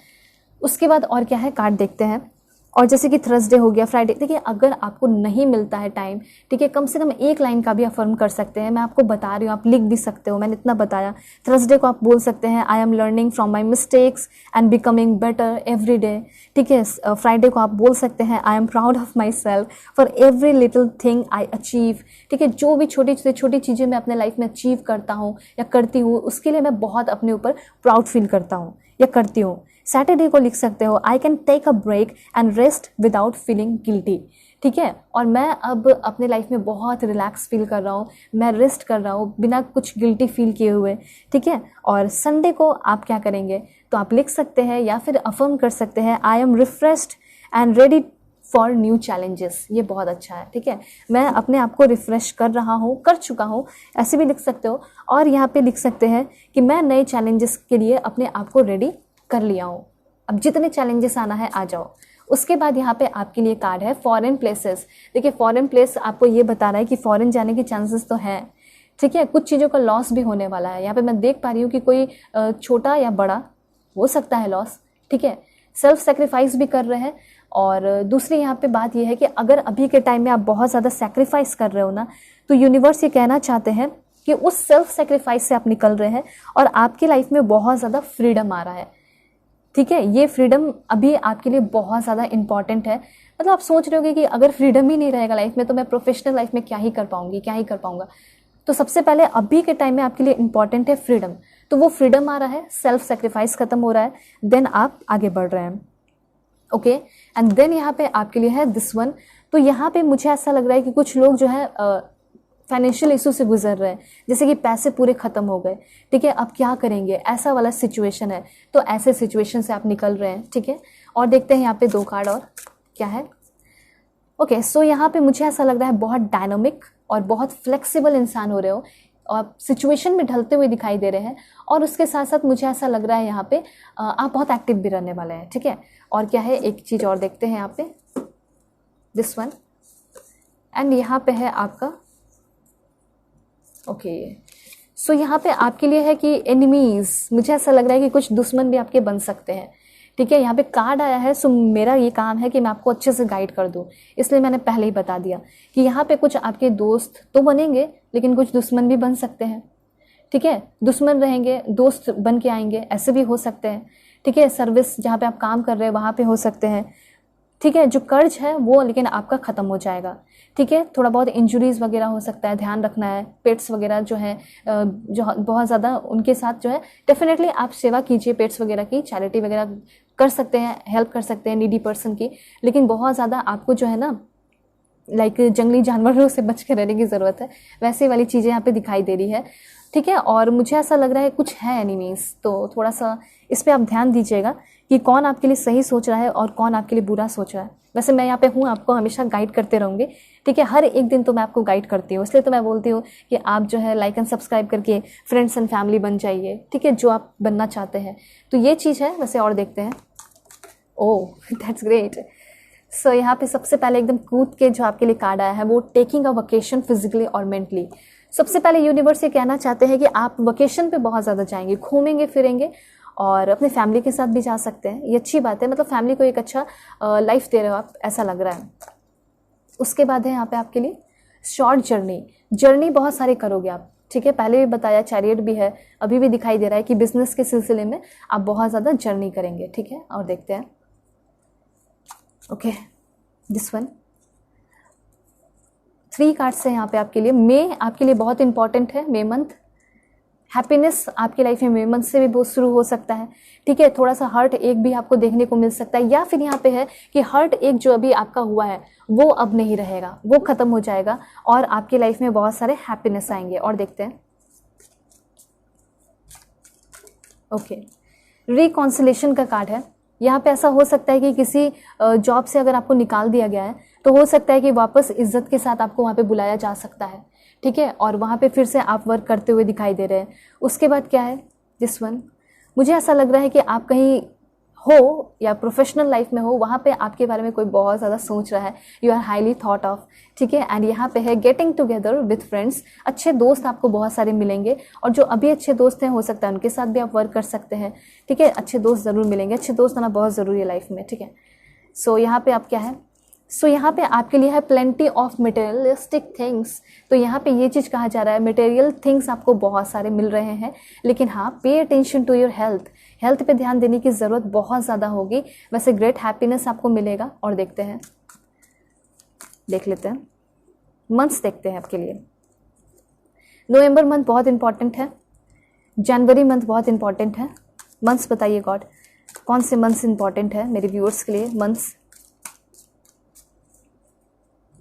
उसके बाद और क्या है, कार्ड देखते हैं। और जैसे कि थर्सडे हो गया, फ्राइडे, देखिए अगर आपको नहीं मिलता है टाइम, ठीक है, कम से कम एक लाइन का भी अफर्म कर सकते हैं। मैं आपको बता रही हूँ, आप लिख भी सकते हो, मैंने इतना बताया। थर्सडे को आप बोल सकते हैं I am learning from my mistakes and becoming better every day. ठीक है, फ्राइडे को आप बोल सकते हैं I am proud of my self for every little thing I achieve. ठीक है, जो भी छोटी से छोटी चीज़ें मैं अपने लाइफ में अचीव करता हूँ या करती हूँ, उसके लिए मैं बहुत अपने ऊपर प्राउड फील करता हूँ या करती हूँ। सैटरडे को लिख सकते हो I can take a break and rest without feeling guilty. ठीक है, और मैं अब अपने लाइफ में बहुत रिलैक्स फील कर रहा हूँ, मैं रेस्ट कर रहा हूँ बिना कुछ गिल्टी फील किए हुए। ठीक है, और संडे को आप क्या करेंगे, तो आप लिख सकते हैं या फिर अफर्म कर सकते हैं I am refreshed and ready for new challenges. ये बहुत अच्छा है। ठीक है, मैं अपने आप को रिफ्रेश कर रहा हूँ, कर चुका हूँ, ऐसे भी लिख सकते हो। और यहाँ पे लिख सकते हैं कि मैं नए चैलेंजेस के लिए अपने आप को रेडी कर लिया हूँ, अब जितने चैलेंजेस आना है आ जाओ। उसके बाद यहाँ पे आपके लिए कार्ड है फॉरेन प्लेसेस। देखिए फॉरेन प्लेस आपको ये बता रहा है कि फॉरेन जाने के चांसेस तो हैं। ठीक है, कुछ चीज़ों का लॉस भी होने वाला है। यहाँ पे मैं देख पा रही हूँ कि कोई छोटा या बड़ा हो सकता है लॉस। ठीक है, सेल्फ सेक्रीफाइस भी कर रहे हैं। और दूसरी यहाँ पे बात यह है कि अगर अभी के टाइम में आप बहुत ज़्यादा सेक्रीफाइस कर रहे हो ना, तो यूनिवर्स ये कहना चाहते हैं कि उस सेल्फ सेक्रीफाइस से आप निकल रहे हैं और आपकी लाइफ में बहुत ज़्यादा फ्रीडम आ रहा है। ठीक है, ये फ्रीडम अभी आपके लिए बहुत ज़्यादा इंपॉर्टेंट है। मतलब आप सोच रहे होगे कि अगर फ्रीडम ही नहीं रहेगा लाइफ में तो मैं प्रोफेशनल लाइफ में क्या ही कर पाऊंगी, क्या ही कर पाऊंगा। तो सबसे पहले अभी के टाइम में आपके लिए इंपॉर्टेंट है फ्रीडम। तो वो फ्रीडम आ रहा है, सेल्फ सेक्रीफाइस खत्म हो रहा है, देन आप आगे बढ़ रहे हैं। ओके, एंड देन यहाँ पे आपके लिए है दिस वन। तो यहाँ पे मुझे ऐसा लग रहा है कि कुछ लोग जो है फाइनेंशियल इशू से गुजर रहे हैं, जैसे कि पैसे पूरे खत्म हो गए। ठीक है, अब क्या करेंगे, ऐसा वाला सिचुएशन है। तो ऐसे सिचुएशन से आप निकल रहे हैं। ठीक है, और देखते हैं यहाँ पे दो कार्ड और क्या है। ओके, सो यहाँ पे मुझे ऐसा लग रहा है बहुत डायनामिक और बहुत फ्लेक्सिबल इंसान हो रहे हो, और सिचुएशन में ढलते हुए दिखाई दे रहे हैं, और उसके साथ साथ मुझे ऐसा लग रहा है यहाँ पे आप बहुत एक्टिव भी रहने वाले हैं, ठीक है। और क्या है, एक चीज़ और देखते हैं यहाँ पे, दिस वन, एंड यहाँ पे है आपका ओके। सो यहाँ पे आपके लिए है कि एनिमीज, मुझे ऐसा लग रहा है कि कुछ दुश्मन भी आपके बन सकते हैं, ठीक है। यहाँ पे कार्ड आया है, सो मेरा ये काम है कि मैं आपको अच्छे से गाइड कर दूँ, इसलिए मैंने पहले ही बता दिया कि यहाँ पे कुछ आपके दोस्त तो बनेंगे, लेकिन कुछ दुश्मन भी बन सकते हैं, ठीक है। दुश्मन रहेंगे, दोस्त बन के आएंगे, ऐसे भी हो सकते हैं, ठीक है। सर्विस जहाँ पे आप काम कर रहे हैं वहाँ पे हो सकते हैं, ठीक है। जो कर्ज है वो लेकिन आपका ख़त्म हो जाएगा, ठीक है। थोड़ा बहुत इंजुरीज वगैरह हो सकता है, ध्यान रखना है। पेट्स वगैरह जो है जो बहुत ज़्यादा उनके साथ जो है डेफिनेटली आप सेवा कीजिए, पेट्स वगैरह की चैरिटी वगैरह कर सकते हैं, हेल्प कर सकते हैं नीडी पर्सन की, लेकिन बहुत ज़्यादा आपको जो है ना लाइक जंगली जानवरों से बच के रहने की ज़रूरत है, वैसे वाली चीज़ें यहाँ पे दिखाई दे रही है, ठीक है। और मुझे ऐसा लग रहा है कुछ है एनिमीज, तो थोड़ा सा इस पर आप ध्यान दीजिएगा कि कौन आपके लिए सही सोच रहा है और कौन आपके लिए बुरा सोच रहा है। वैसे मैं यहाँ पे हूँ, आपको हमेशा गाइड करते रहूँगी, ठीक है। हर एक दिन तो मैं आपको गाइड करती हूँ, इसलिए तो मैं बोलती हूँ कि आप जो है लाइक एंड सब्सक्राइब करके फ्रेंड्स एंड फैमिली बन जाइए, ठीक है, जो आप बनना चाहते हैं। तो ये चीज़ है। वैसे और देखते हैं, ओह दैट्स ग्रेट। सो यहाँ पे सबसे पहले एकदम कूद के जो आपके लिए कार्ड आया है वो टेकिंग अ वकेशन फिजिकली और मेंटली। सबसे पहले यूनिवर्स ये कहना चाहते हैं कि आप वकेशन पे बहुत ज़्यादा जाएंगे, घूमेंगे फिरेंगे, और अपने फैमिली के साथ भी जा सकते हैं, ये अच्छी बात है, मतलब फैमिली को एक अच्छा लाइफ दे रहे हो आप, ऐसा लग रहा है। उसके बाद है यहाँ पे आपके लिए शॉर्ट जर्नी बहुत सारे करोगे आप, ठीक है। पहले भी बताया चैरियट भी है, अभी भी दिखाई दे रहा है कि बिजनेस के सिलसिले में आप बहुत ज़्यादा जर्नी करेंगे, ठीक है। और देखते हैं, ओके दिस वन, 3 कार्ड्स है यहाँ पे आपके लिए। मे आपके लिए बहुत इंपॉर्टेंट है, मे मंथ। हैप्पीनेस आपकी लाइफ में मे मंथ से भी बहुत शुरू हो सकता है, ठीक है। थोड़ा सा हर्ट एक भी आपको देखने को मिल सकता है, या फिर यहाँ पे है कि हर्ट एक जो अभी आपका हुआ है वो अब नहीं रहेगा, वो खत्म हो जाएगा, और आपकी लाइफ में बहुत सारे हैप्पीनेस आएंगे। और देखते हैं, ओके रिकॉन्सिलेशन का कार्ड है। यहाँ पे ऐसा हो सकता है कि किसी जॉब से अगर आपको निकाल दिया गया है तो हो सकता है कि वापस इज्जत के साथ आपको वहाँ पे बुलाया जा सकता है, ठीक है, और वहाँ पे फिर से आप वर्क करते हुए दिखाई दे रहे हैं। उसके बाद क्या है, दिस वन, मुझे ऐसा लग रहा है कि आप कहीं हो या प्रोफेशनल लाइफ में हो, वहाँ पे आपके बारे में कोई बहुत ज़्यादा सोच रहा है, you are highly thought of, ठीक है। एंड यहाँ पे है गेटिंग टुगेदर विथ फ्रेंड्स, अच्छे दोस्त आपको बहुत सारे मिलेंगे, और जो अभी अच्छे दोस्त हैं हो सकता है उनके साथ भी आप वर्क कर सकते हैं, ठीक है। अच्छे दोस्त ज़रूर मिलेंगे, अच्छे दोस्त होना बहुत ज़रूरी है लाइफ में, ठीक है। सो यहाँ पे आप क्या है, सो यहाँ पे आपके लिए है प्लेंटी ऑफ मटेरियलिस्टिक थिंग्स। तो यहाँ पे ये चीज़ कहा जा रहा है मटेरियल थिंग्स आपको बहुत सारे मिल रहे हैं, लेकिन हाँ pay attention to your health पे ध्यान देने की ज़रूरत बहुत ज़्यादा होगी। वैसे ग्रेट हैप्पीनेस आपको मिलेगा। और देखते हैं, देख लेते हैं मंथ्स, देखते हैं आपके लिए। नवंबर मंथ बहुत इंपॉर्टेंट है, जनवरी मंथ बहुत इंपॉर्टेंट है। मंथ्स बताइए गॉड, कौन से मंथ्स इंपॉर्टेंट है मेरे व्यूअर्स के लिए। मंथ्स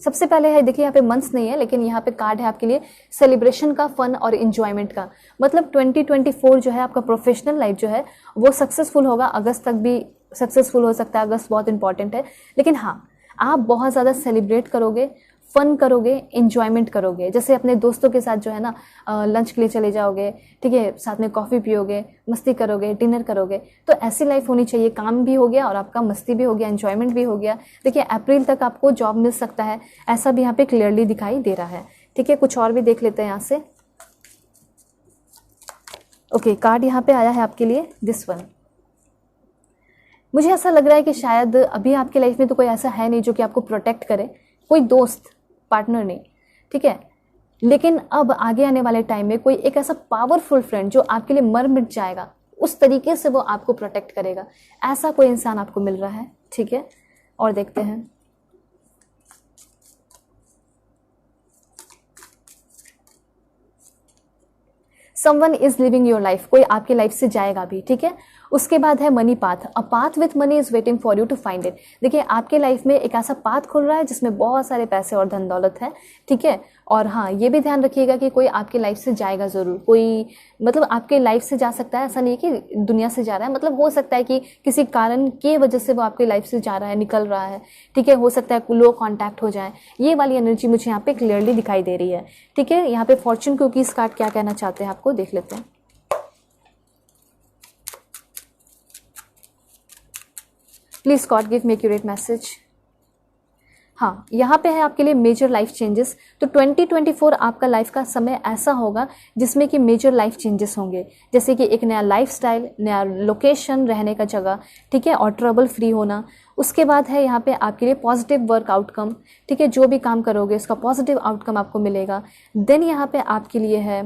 सबसे पहले है, देखिए यहाँ पे मंथ्स नहीं है, लेकिन यहाँ पे कार्ड है आपके लिए सेलिब्रेशन का, फन और इंजॉयमेंट का। मतलब 2024 जो है आपका प्रोफेशनल लाइफ जो है वो सक्सेसफुल होगा। अगस्त तक भी सक्सेसफुल हो सकता है, अगस्त बहुत इंपॉर्टेंट है, लेकिन हाँ आप बहुत ज़्यादा सेलिब्रेट करोगे, फन करोगे, इंजॉयमेंट करोगे। जैसे अपने दोस्तों के साथ जो है ना लंच के लिए चले जाओगे, ठीक है, साथ में कॉफ़ी पियोगे, मस्ती करोगे, डिनर करोगे। तो ऐसी लाइफ होनी चाहिए, काम भी हो गया और आपका मस्ती भी हो गया, एंजॉयमेंट भी हो गया। देखिए अप्रैल तक आपको जॉब मिल सकता है, ऐसा भी यहाँ पे क्लियरली दिखाई दे रहा है, ठीक है। कुछ और भी देख लेते हैं यहाँ से। ओके कार्ड यहाँ पे आया है आपके लिए, दिस वन। मुझे ऐसा लग रहा है कि शायद अभी आपकी लाइफ में तो कोई ऐसा है नहीं जो कि आपको प्रोटेक्ट करे, कोई दोस्त पार्टनर नहीं, ठीक है। लेकिन अब आगे आने वाले टाइम में कोई एक ऐसा पावरफुल फ्रेंड जो आपके लिए मर मिट जाएगा, उस तरीके से वो आपको प्रोटेक्ट करेगा, ऐसा कोई इंसान आपको मिल रहा है, ठीक है। और देखते हैं, someone is living your life, कोई आपकी लाइफ से जाएगा भी, ठीक है। उसके बाद है money path, a path with money is waiting for you to find it. देखिए आपके लाइफ में एक ऐसा पाथ खुल रहा है जिसमें बहुत सारे पैसे और धन दौलत है, ठीक है। और हाँ, ये भी ध्यान रखिएगा कि कोई आपके लाइफ से जाएगा ज़रूर, कोई मतलब आपके लाइफ से जा सकता है, ऐसा नहीं है कि दुनिया से जा रहा है, मतलब हो सकता है कि किसी कारण की वजह से वो आपके लाइफ से जा रहा है, निकल रहा है, ठीक है। हो सकता है लो कॉन्टैक्ट हो जाए, ये वाली एनर्जी मुझे यहाँ पे क्लियरली दिखाई दे रही है, ठीक है। यहाँ पे फॉर्च्यून कुकीज कार्ड क्या कहना चाहते हैं आपको देख लेते हैं। Please God give me accurate message. हाँ, यहाँ पे है आपके लिए मेजर लाइफ चेंजेस। तो 2024 आपका लाइफ का समय ऐसा होगा जिसमें कि मेजर लाइफ चेंजेस होंगे, जैसे कि एक नया लाइफस्टाइल, नया लोकेशन, रहने का जगह, ठीक है, और ट्रबल फ्री होना। उसके बाद है यहाँ पे आपके लिए पॉजिटिव वर्क आउटकम, ठीक है, जो भी काम करोगे उसका पॉजिटिव आउटकम आपको मिलेगा। देन यहाँ पे आपके लिए है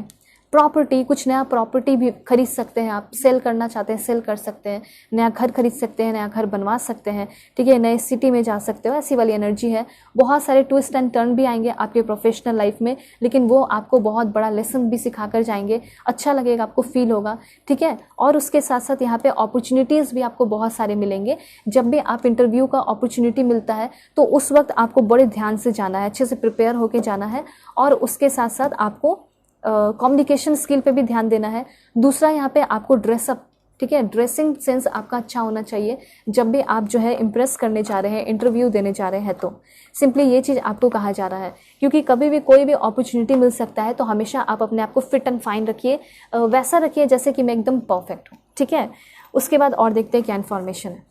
प्रॉपर्टी, कुछ नया प्रॉपर्टी भी खरीद सकते हैं आप, सेल करना चाहते हैं सेल कर सकते हैं, नया घर खरीद सकते हैं, नया घर बनवा सकते हैं, ठीक है, नए सिटी में जा सकते हो, ऐसी वाली एनर्जी है। बहुत सारे ट्विस्ट एंड टर्न भी आएंगे आपके प्रोफेशनल लाइफ में, लेकिन वो आपको बहुत बड़ा लेसन भी सिखा कर जाएंगे, अच्छा लगेगा, आपको फील होगा, ठीक है। और उसके साथ साथ यहाँ पे अपॉर्चुनिटीज़ भी आपको बहुत सारे मिलेंगे। जब भी आप इंटरव्यू का अपॉर्चुनिटी मिलता है तो उस वक्त आपको बड़े ध्यान से जाना है, अच्छे से प्रिपेयर होकर जाना है, और उसके साथ साथ आपको कम्युनिकेशन स्किल पे भी ध्यान देना है। दूसरा यहाँ पे आपको ड्रेसअप, ठीक है, ड्रेसिंग सेंस आपका अच्छा होना चाहिए जब भी आप जो है इम्प्रेस करने जा रहे हैं, इंटरव्यू देने जा रहे हैं। तो सिंपली ये चीज़ आपको कहा जा रहा है, क्योंकि कभी भी कोई भी अपॉर्चुनिटी मिल सकता है, तो हमेशा आप अपने आप को फिट एंड फाइन रखिए, वैसा रखिए जैसे कि मैं एकदम परफेक्ट हूँ, ठीक है। उसके बाद और देखते हैं क्या इन्फॉर्मेशन है।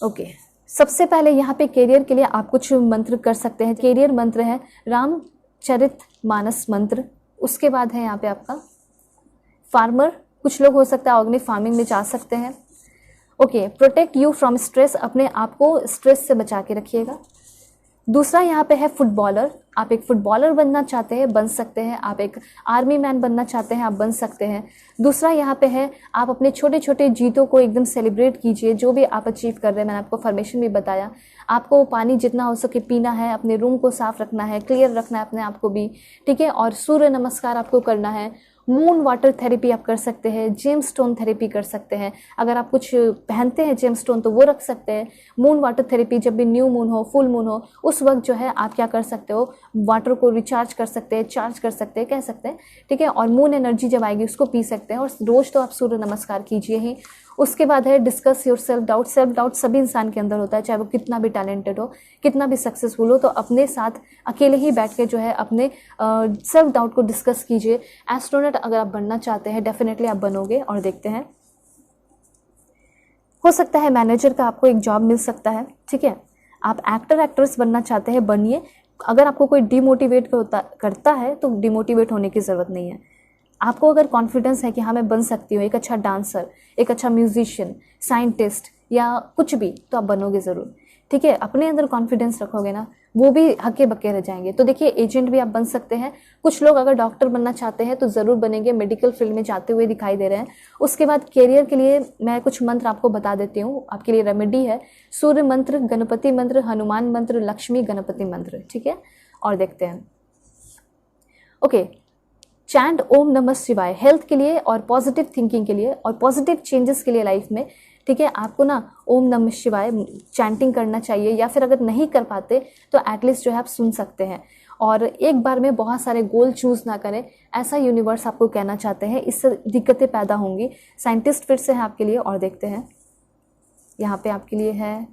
ओके, सबसे पहले यहाँ पे करियर के लिए आप कुछ मंत्र कर सकते हैं। करियर मंत्र है रामचरित मानस मंत्र। उसके बाद है यहाँ पे आपका फार्मर, कुछ लोग हो सकता है ऑर्गेनिक फार्मिंग में जा सकते हैं। Okay, protect you from stress, अपने आप को स्ट्रेस से बचा के रखिएगा। दूसरा यहाँ पे है फुटबॉलर, आप एक फुटबॉलर बनना चाहते हैं बन सकते हैं, आप एक आर्मी मैन बनना चाहते हैं आप बन सकते हैं। दूसरा यहाँ पे है आप अपने छोटे छोटे जीतों को एकदम सेलिब्रेट कीजिए, जो भी आप अचीव कर रहे हैं। मैंने आपको फॉर्मेशन भी बताया, आपको पानी जितना हो सके पीना है, अपने रूम को साफ रखना है, क्लियर रखना है अपने आप को भी, ठीक है। और सूर्य नमस्कार आपको करना है। मून वाटर थेरेपी आप कर सकते हैं, जेम स्टोन थेरेपी कर सकते हैं, अगर आप कुछ पहनते हैं जेम स्टोन तो वो रख सकते हैं। मून वाटर थेरेपी, जब भी न्यू मून हो, फुल मून हो, उस वक्त जो है आप क्या कर सकते हो, वाटर को रिचार्ज कर सकते हैं, चार्ज कर सकते हैं, कह सकते हैं, ठीक है। और मून एनर्जी जब आएगी उसको पी सकते हैं, और रोज तो आप सूर्य नमस्कार कीजिए ही। उसके बाद है discuss your self doubt. Self doubt सभी इंसान के अंदर होता है, चाहे वो कितना भी टैलेंटेड हो, कितना भी सक्सेसफुल हो, तो अपने साथ अकेले ही बैठ के जो है अपने सेल्फ डाउट को डिस्कस कीजिए। एस्ट्रोनॉट अगर आप बनना चाहते हैं डेफिनेटली आप बनोगे। और देखते हैं, हो सकता है मैनेजर का आपको एक जॉब मिल सकता है, ठीक है। आप एक्टर एक्ट्रेस बनना चाहते हैं बनिए। अगर आपको कोई डिमोटिवेट करता है तो डिमोटिवेट होने की ज़रूरत नहीं है। आपको अगर कॉन्फिडेंस है कि हाँ मैं बन सकती हूँ एक अच्छा डांसर, एक अच्छा म्यूजिशियन, साइंटिस्ट या कुछ भी, तो आप बनोगे ज़रूर, ठीक है। अपने अंदर कॉन्फिडेंस रखोगे ना, वो भी हक्के बक्के रह जाएंगे। तो देखिए, एजेंट भी आप बन सकते हैं। कुछ लोग अगर डॉक्टर बनना चाहते हैं तो ज़रूर बनेंगे, मेडिकल फील्ड में जाते हुए दिखाई दे रहे हैं। उसके बाद करियर के लिए मैं कुछ मंत्र आपको बता देती हूँ, आपके लिए रेमेडी है। सूर्य मंत्र, गणपति मंत्र, हनुमान मंत्र, लक्ष्मी गणपति मंत्र, ठीक है। और देखते हैं, ओके, चैंट ओम नमः शिवाय हेल्थ के लिए और पॉजिटिव थिंकिंग के लिए और पॉजिटिव चेंजेस के लिए लाइफ में, ठीक है। आपको ना ओम नमः शिवाय चैंटिंग करना चाहिए, या फिर अगर नहीं कर पाते तो एटलीस्ट जो है आप सुन सकते हैं। और एक बार में बहुत सारे गोल चूज ना करें, ऐसा यूनिवर्स आपको कहना चाहते हैं, इससे दिक्कतें पैदा होंगी। साइंटिस्ट फिर से है आपके लिए। और देखते हैं, यहाँ पे आपके लिए है,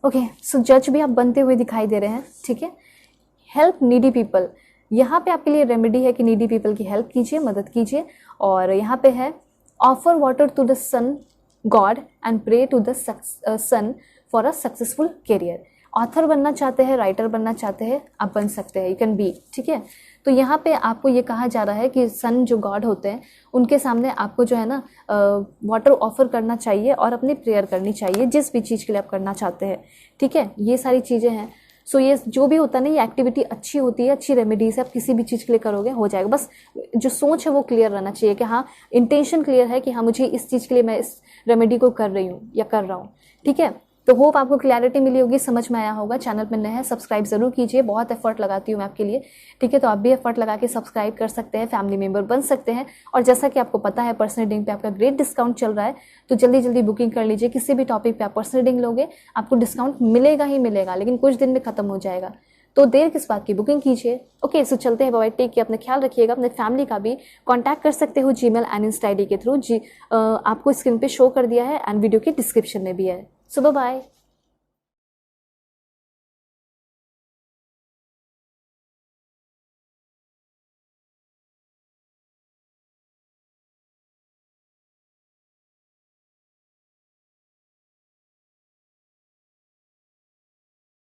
ओके, सो जज भी आप बनते हुए दिखाई दे रहे हैं, ठीक है। हेल्प नीडी पीपल, यहाँ पे आपके लिए रेमेडी है कि नीडी पीपल की हेल्प कीजिए, मदद कीजिए। और यहाँ पे है offer water to the sun god and pray to the sun for a successful career. Author बनना चाहते हैं, राइटर बनना चाहते हैं, आप बन सकते हैं, यू कैन बी, ठीक है। तो यहाँ पे आपको ये कहा जा रहा है कि सन जो गॉड होते हैं उनके सामने आपको जो है ना वाटर ऑफर करना चाहिए और अपनी प्रेयर करनी चाहिए, जिस भी चीज़ के लिए आप करना चाहते हैं, ठीक है। ये सारी चीज़ें हैं। सो ये जो भी होता है ना, ये एक्टिविटी अच्छी होती है, अच्छी रेमेडीज है, आप किसी भी चीज़ के लिए करोगे हो जाएगा। बस जो सोच है वो क्लियर रहना चाहिए कि हाँ, इंटेंशन क्लियर है कि हाँ मुझे इस चीज़ के लिए मैं इस रेमेडी को कर रही हूँ या कर रहा हूँ, ठीक है। तो होप आपको क्लैरिटी मिली होगी, समझ में आया होगा। चैनल पर नए हैं, सब्सक्राइब जरूर कीजिए, बहुत एफर्ट लगाती हूँ मैं आपके लिए, ठीक है। तो आप भी एफर्ट लगा के सब्सक्राइब कर सकते हैं, फैमिली मेंबर बन सकते हैं। और जैसा कि आपको पता है पर्सनल रीडिंग पे आपका ग्रेट डिस्काउंट चल रहा है, तो जल्दी जल्दी बुकिंग कर लीजिए। किसी भी टॉपिक पे आप पर्सनल रीडिंग लोगे आपको डिस्काउंट मिलेगा ही मिलेगा, लेकिन कुछ दिन में खत्म हो जाएगा, तो देर किस बात की, बुकिंग कीजिए। ओके, सो चलते हैं, बाय, टेक केयर, अपना ख्याल रखिएगा। अपने फैमिली का भी कांटेक्ट कर सकते हो जीमेल एंड इंस्टा आईडी के थ्रू, जी आपको स्क्रीन पे शो कर दिया है एंड वीडियो के डिस्क्रिप्शन में भी है। सो बाय।